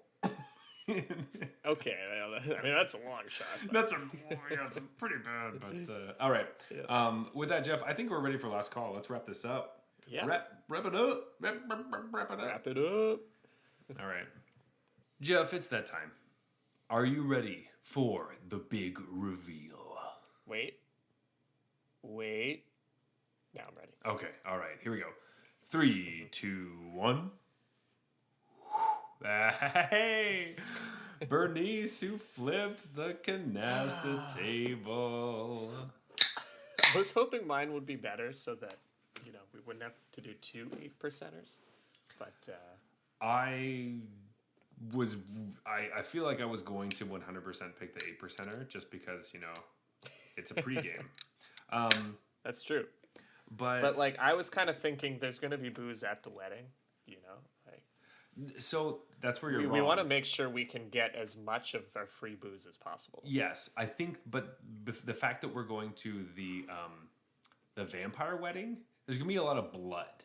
Okay. I mean, that's a long shot. But... That's pretty bad. But, all right. Yeah. With that, Jeff, I think we're ready for last call. Let's wrap this up. Yeah. Wrap it up. Wrap it up. Wrap it up. All right. Jeff, it's that time. Are you ready for the big reveal? Wait. Now I'm ready. Okay, all right. Here we go. 3, 2, 1. Hey! Bernice, who flipped the canasta table. I was hoping mine would be better so that, you know, we wouldn't have to do 2 8%ers. But, I feel like I was going to 100% pick the 8%er just because, you know, it's a pregame. That's true. But like, I was kind of thinking there's going to be booze at the wedding, you know? Like, so that's where you're wrong. We want to make sure we can get as much of our free booze as possible. Yes, I think, but the fact that we're going to the vampire wedding, there's going to be a lot of blood.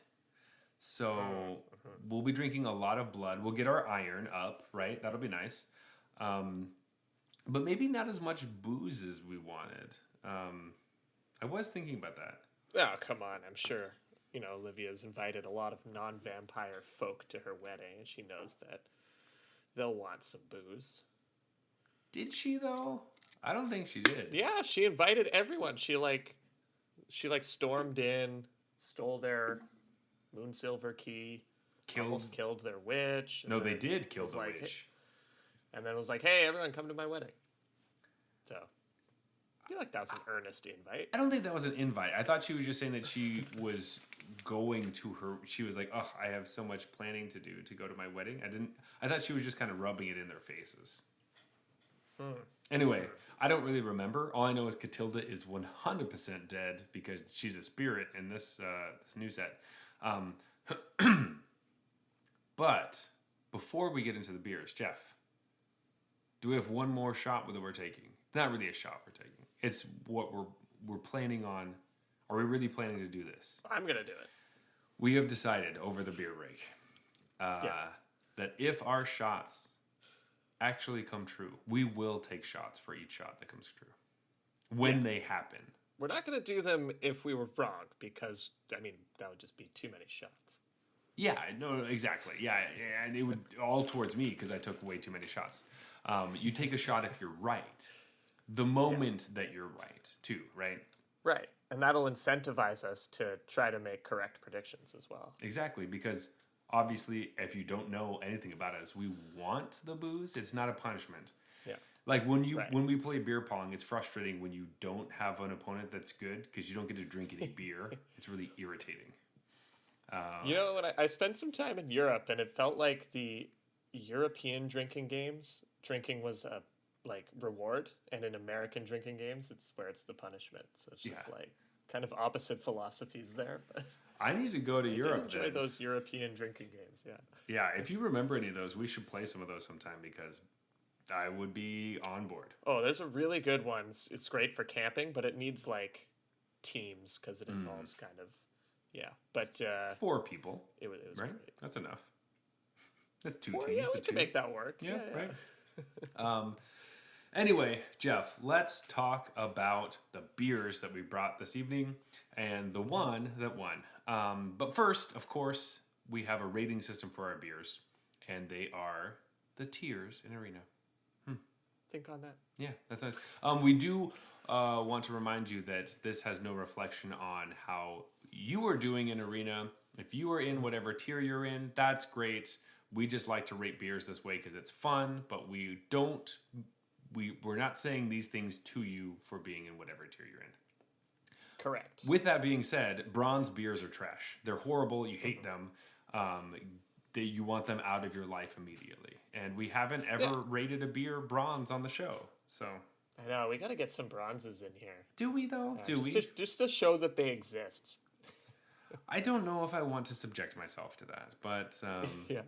So we'll be drinking a lot of blood. We'll get our iron up, right? That'll be nice. But maybe not as much booze as we wanted. I was thinking about that. Oh, come on. I'm sure, you know, Olivia's invited a lot of non-vampire folk to her wedding, and she knows that they'll want some booze. Did she, though? I don't think she did. Yeah, she invited everyone. She stormed in, stole their Moonsilver key, almost killed their witch. No, they did kill the witch. And then it was like, hey, everyone come to my wedding. So, I feel like that was an earnest invite. I don't think that was an invite. I thought she was just saying that she was going to her... She was like, oh, I have so much planning to do to go to my wedding. I thought she was just kind of rubbing it in their faces. Anyway, I don't really remember. All I know is Catilda is 100% dead because she's a spirit in this new set. But before we get into the beers, Jeff, do we have one more shot that we're taking? Not really a shot we're taking. It's what we're planning on. Are we really planning to do this? I'm going to do it. We have decided over the beer break yes. that if our shots actually come true, we will take shots for each shot that comes true. when they happen. We're not going to do them if we were wrong, because, I mean, that would just be too many shots. Yeah, no, exactly. Yeah, and it would all towards me because I took way too many shots. You take a shot if you're right. The moment that you're right, too, right? Right. And that'll incentivize us to try to make correct predictions as well. Exactly, because obviously, if you don't know anything about us, we want the booze. It's not a punishment. Yeah. Like when we play beer pong, it's frustrating when you don't have an opponent that's good because you don't get to drink any beer. It's really irritating. You know, when I spent some time in Europe, and it felt like the European drinking games, drinking was a reward, and in American drinking games, it's where it's the punishment. So it's just kind of opposite philosophies there. But I need to go to Europe. Enjoy those European drinking games. Yeah. Yeah, if you remember any of those, we should play some of those sometime because I would be on board. Oh, there's a really good one. It's great for camping, but it needs teams because it involves kind of. Yeah, but 4 people. It was right. Great. That's enough. That's 2 Well, teams. yeah, we can make that work. Yeah, right. Anyway, Jeff, let's talk about the beers that we brought this evening and the one that won. But first, of course, we have a rating system for our beers, and they are the tiers in Arena. Think on that. Yeah, that's nice. We do want to remind you that this has no reflection on how you are doing in Arena. If you are in whatever tier you're in, that's great. We just like to rate beers this way because it's fun, but we're not saying these things to you for being in whatever tier you're in. Correct. With that being said, bronze beers are trash. They're horrible. You hate them. You want them out of your life immediately. And we haven't ever rated a beer bronze on the show. So I know, we got to get some bronzes in here. do we though? Just to show that they exist. I don't know if I want to subject myself to that, but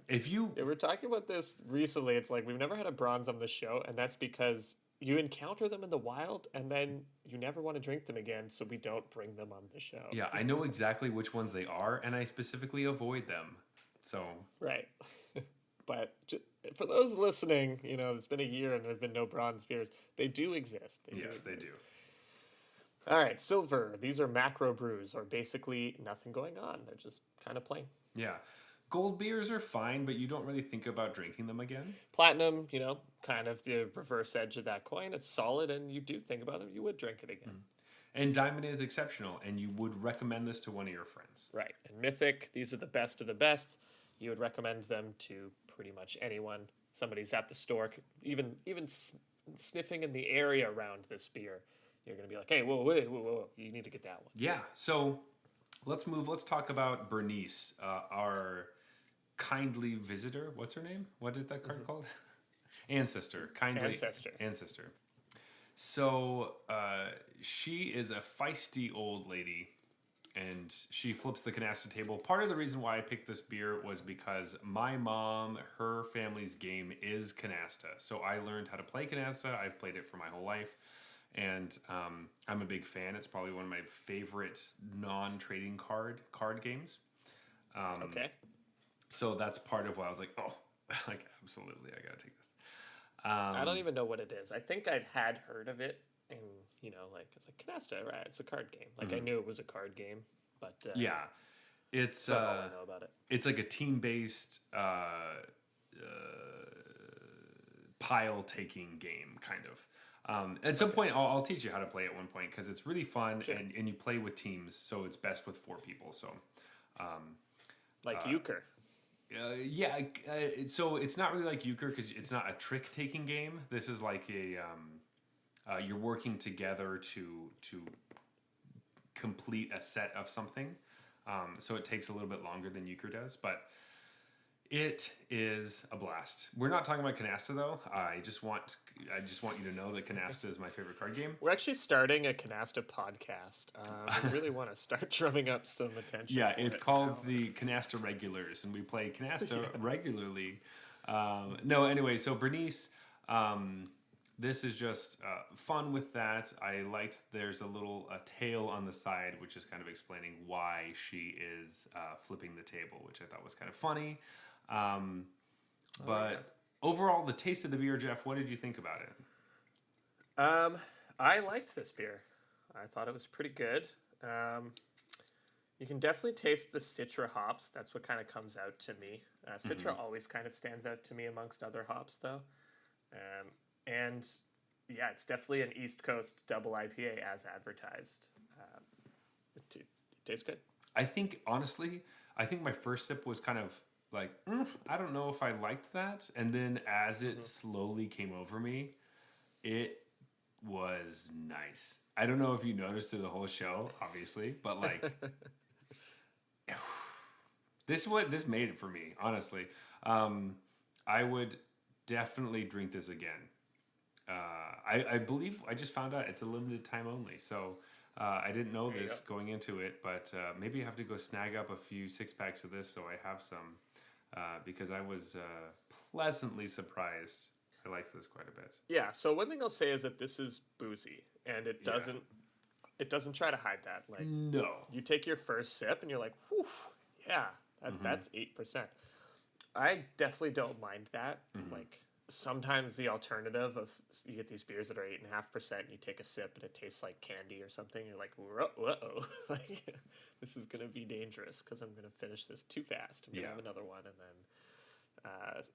if you... Yeah, we were talking about this recently. It's like we've never had a bronze on the show, and that's because you encounter them in the wild, and then you never want to drink them again, so we don't bring them on the show. Yeah, I know exactly which ones they are, and I specifically avoid them. So... Right. But for those listening, it's been a year and there have been no bronze beers. They do exist. They do. All right, silver. These are macro brews, or basically nothing going on. They're just kind of plain. Yeah. Gold beers are fine, but you don't really think about drinking them again. Platinum, kind of the reverse edge of that coin. It's solid, and you do think about them. You would drink it again. And diamond is exceptional, and you would recommend this to one of your friends. Right. And mythic, these are the best of the best. You would recommend them to pretty much anyone. Somebody's at the store, even sniffing in the area around this beer. You're going to be like, hey, whoa, you need to get that one. Yeah, so let's talk about Bernice, our kindly visitor. What's her name? What is that card called? Ancestor. Ancestor. So she is a feisty old lady, and she flips the canasta table. Part of the reason why I picked this beer was because my mom, her family's game is canasta. So I learned how to play canasta. I've played it for my whole life. And I'm a big fan. It's probably one of my favorite non-trading card games. Okay. So that's part of why I was like, oh, absolutely, I gotta take this. I don't even know what it is. I think I'd had heard of it, and it's like canasta, right? It's a card game. I knew it was a card game, but yeah, it's all I know about it. It's like a team-based pile-taking game, kind of. At some point, I'll teach you how to play at one point because it's really fun, sure. and you play with teams, so it's best with 4 people. So, euchre. So it's not really like euchre because it's not a trick-taking game. This is like you're working together to complete a set of something. So it takes a little bit longer than euchre does, but it is a blast. We're not talking about canasta though. I just want you to know that canasta is my favorite card game. We're actually starting a canasta podcast. We really want to start drumming up some attention. Yeah, it's called the Canasta Regulars, and we play canasta regularly. Anyway, so Bernice, this is just fun with that. I liked there's a tale on the side, which is kind of explaining why she is flipping the table, which I thought was kind of funny. Overall, the taste of the beer, Jeff, what did you think about it? I liked this beer. I thought it was pretty good. You can definitely taste the Citra hops. That's what kind of comes out to me. Citra always kind of stands out to me amongst other hops, though. And yeah, it's definitely an East Coast double IPA as advertised. It tastes good. I think, honestly, my first sip was kind of like, I don't know if I liked that. And then as it slowly came over me, it was nice. I don't know if you noticed through the whole show, obviously, but like, this made it for me, honestly. I would definitely drink this again. I believe I just found out it's a limited time only, so I didn't know this going into it, but maybe I have to go snag up a few 6-packs of this so I have some, because I was pleasantly surprised. I liked this quite a bit. Yeah, so one thing I'll say is that this is boozy, and it doesn't try to hide that. Like, no, you take your first sip and you're like, whew, yeah, that's 8%. I definitely don't mind that. Like, sometimes the alternative of you get these beers that are 8.5%, and you take a sip and it tastes like candy or something. You're like, whoa, like, this is gonna be dangerous because I'm gonna finish this too fast. I'm gonna have another one, and then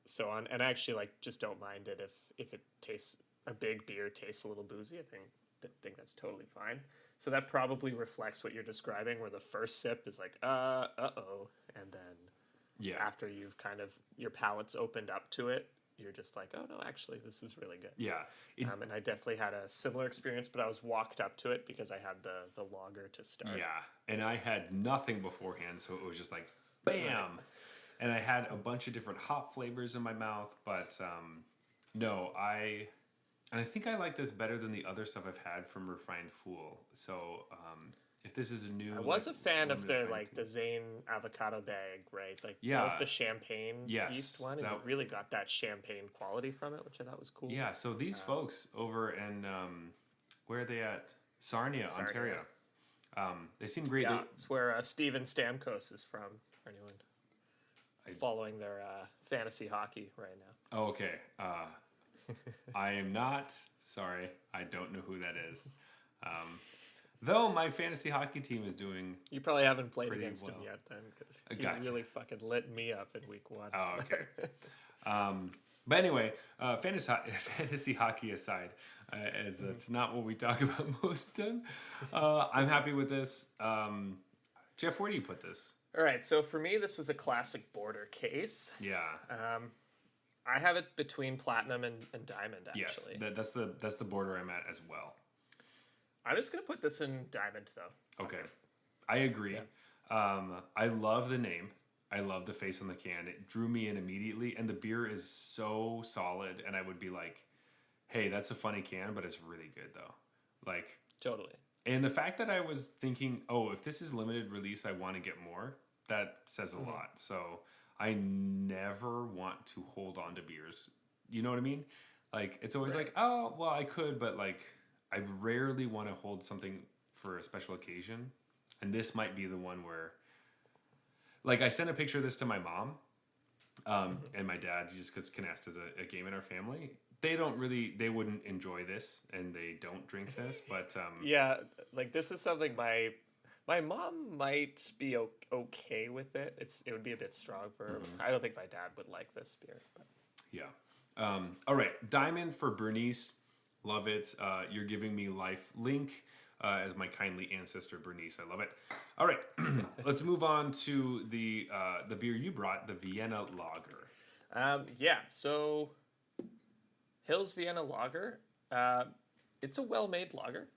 so on. And I actually like just don't mind it if it tastes, a big beer tastes a little boozy. I think that's totally fine. So that probably reflects what you're describing, where the first sip is like, and then after you've kind of, your palate's opened up to it, you're just like, oh no, actually this is really good. Yeah. And I definitely had a similar experience, but I was walked up to it because I had the lager to start. Yeah, and I had nothing beforehand, so it was just like, bam! Right. And I had a bunch of different hop flavors in my mouth, but no, I think I like this better than the other stuff I've had from Refined Fool. So if this is a new, I was a fan of their the Zane avocado bag, right? Like that was the champagne yeast one, and it really got that champagne quality from it, which I thought was cool. Yeah. So these folks over in where are they at? Sarnia, Ontario. They seem great. Yeah, it's where Steven Stamkos is from. For anyone following their fantasy hockey right now. Oh, okay. I am not. Sorry, I don't know who that is. Though my fantasy hockey team is doing. You probably haven't played against him yet, then, because he Gotcha. really fucking lit me up in week 1. Oh, okay. But anyway, fantasy hockey aside, as that's not what we talk about most of the time, I'm happy with this. Jeff, where do you put this? All right, so for me, this was a classic border case. Yeah. I have it between platinum and diamond, actually. Yes, that's the border I'm at as well. I'm just going to put this in diamond, though. Okay. I agree. Yeah. I love the name. I love the face on the can. It drew me in immediately, and the beer is so solid, and I would be like, hey, that's a funny can, but it's really good, though. Like, totally. And the fact that I was thinking, oh, if this is limited release, I want to get more, that says a lot. So I never want to hold on to beers. You know what I mean? Like, it's always like, oh, well, I could, but like, I rarely want to hold something for a special occasion. And this might be the one where, like, I sent a picture of this to my mom and my dad, just because Canasta is a game in our family. They wouldn't enjoy this, and they don't drink this, but... yeah, like, this is something my mom might be okay with it. It would be a bit strong for her. I don't think my dad would like this beer. But. Yeah. All right, Diamond for Bernice. Love it. You're giving me life. Link as my kindly ancestor, Bernice. I love it. All right, let's move on to the beer you brought, the Vienna Lager. So... Hills Vienna Lager. It's a well-made lager.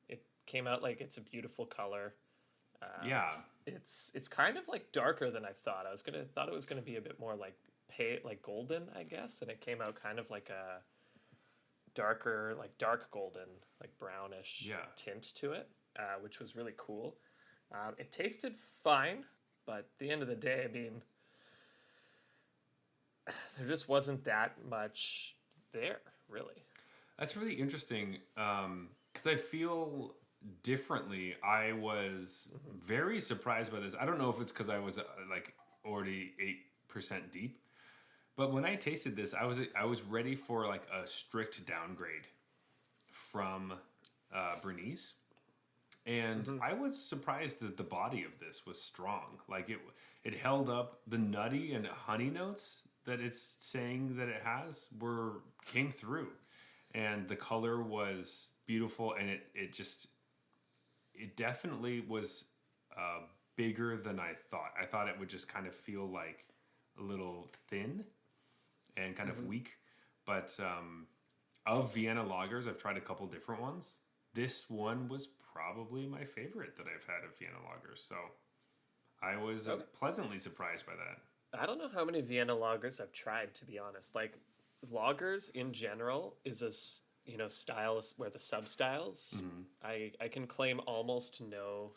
It came out like it's a beautiful color. It's kind of like darker than I thought. Thought it was gonna be a bit more like like golden, I guess, and it came out kind of like a darker, like dark golden, like brownish tint to it, which was really cool. It tasted fine, but at the end of the day, I mean, there just wasn't that much there, really. That's really interesting, because I feel differently. I was very surprised by this. I don't know if it's because I was like already 8% deep, but when I tasted this, I was ready for like a strict downgrade from Bernice. And I was surprised that the body of this was strong. Like it held up. The nutty and honey notes that it's saying that it has came through, and the color was beautiful, and it definitely was bigger than I thought. I thought it would just kind of feel like a little thin and kind of weak. But of Vienna lagers, I've tried a couple different ones. This one was probably my favorite that I've had of Vienna lagers. So I was pleasantly surprised by that. I don't know how many Vienna lagers I've tried, to be honest. Like, lagers in general is a style where the sub-styles, I can claim almost no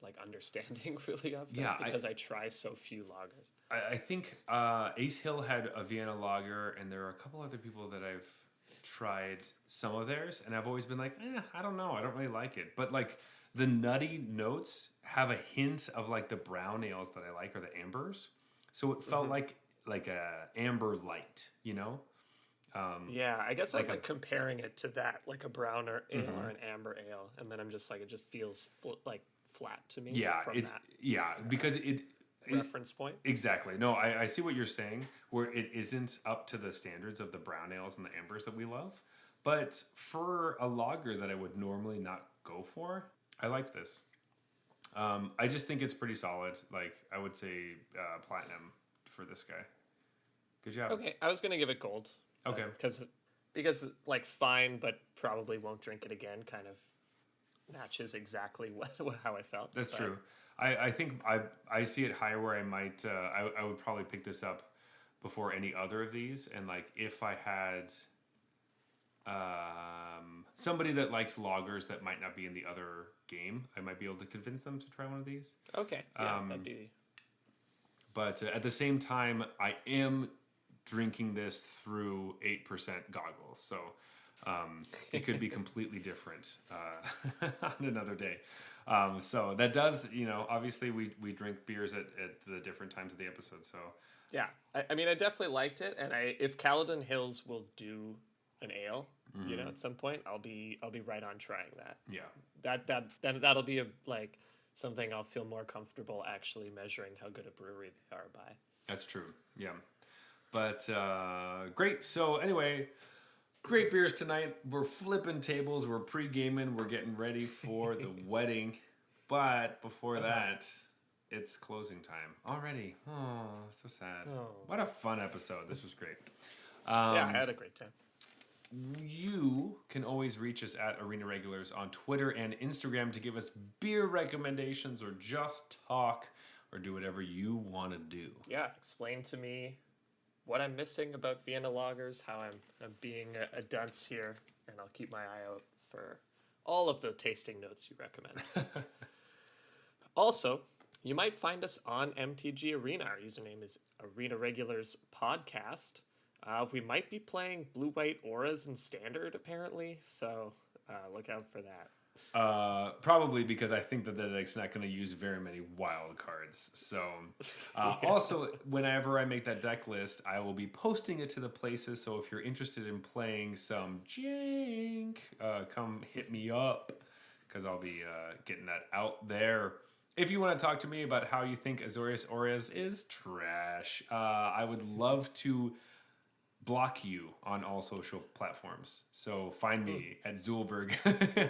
like understanding really of them because I try so few lagers. I think Ace Hill had a Vienna lager, and there are a couple other people that I've tried some of theirs, and I've always been like, I don't know, I don't really like it. But like the nutty notes have a hint of like the brown ales that I like, or the ambers. So it felt like a amber light, you know? I guess I was like comparing it to that, like a brown ale or an amber ale, and then I'm just like, it just feels flat to me. Because it reference point. Exactly. No, I see what you're saying, where it isn't up to the standards of the brown ales and the ambers that we love. But for a lager that I would normally not go for, I liked this. I just think it's pretty solid. Like, I would say platinum for this guy. Good job. Okay, I was going to give it gold. Okay. Because like fine, but probably won't drink it again kind of matches exactly how I felt. That's true. I think I see it higher, where I might I would probably pick this up before any other of these. And like if I had somebody that likes lagers that might not be in the other game, I might be able to convince them to try one of these. Okay, that'd be. But at the same time, I am drinking this through 8% goggles, so it could be completely different on another day. So that does, obviously we drink beers at the different times of the episode. So yeah, I mean, I definitely liked it, and if Caledon Hills will do an ale, at some point, I'll be right on trying that. Yeah, that'll be something I'll feel more comfortable actually measuring how good a brewery they are by. That's true. Yeah. But great. So anyway, great beers tonight. We're flipping tables. We're pre-gaming. We're getting ready for the wedding. But before that, it's closing time already. Oh, so sad. Oh. What a fun episode. This was great. I had a great time. You can always reach us at Arena Regulars on Twitter and Instagram to give us beer recommendations, or just talk, or do whatever you want to do. Yeah, explain to me what I'm missing about Vienna lagers, how I'm being a dunce here, and I'll keep my eye out for all of the tasting notes you recommend. Also, you might find us on MTG Arena. Our username is Arena Regulars Podcast. We might be playing Blue White Auras in Standard, apparently, so look out for that. Probably because I think that the deck's not going to use very many wild cards. So, also, whenever I make that deck list, I will be posting it to the places. So if you're interested in playing some jank, come hit me up, because I'll be getting that out there. If you want to talk to me about how you think Azorius Auras is trash, I would love to block you on all social platforms. So find me at Zulberg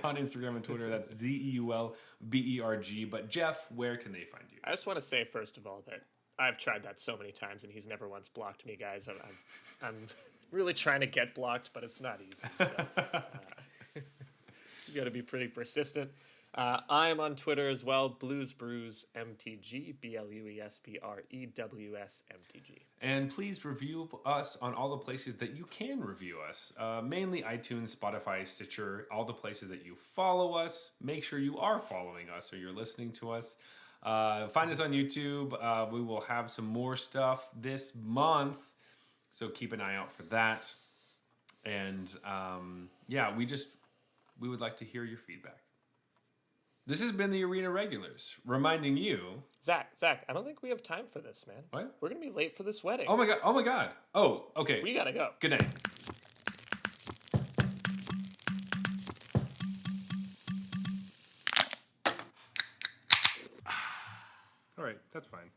on Instagram and Twitter. That's ZeulBerg. But Jeff, where can they find you? I just want to say, first of all, that I've tried that so many times, and he's never once blocked me, guys. I'm really trying to get blocked, but it's not easy. So, you got to be pretty persistent. I'm on Twitter as well, Blues Brews MTG, BLUESBREWS MTG. And please review us on all the places that you can review us. Mainly iTunes, Spotify, Stitcher, all the places that you follow us. Make sure you are following us or you're listening to us. Find us on YouTube. We will have some more stuff this month, so keep an eye out for that. And we would like to hear your feedback. This has been the Arena Regulars, reminding you... Zach, I don't think we have time for this, man. What? We're going to be late for this wedding. Oh my god. Oh, okay. We got to go. Good night. That's fine.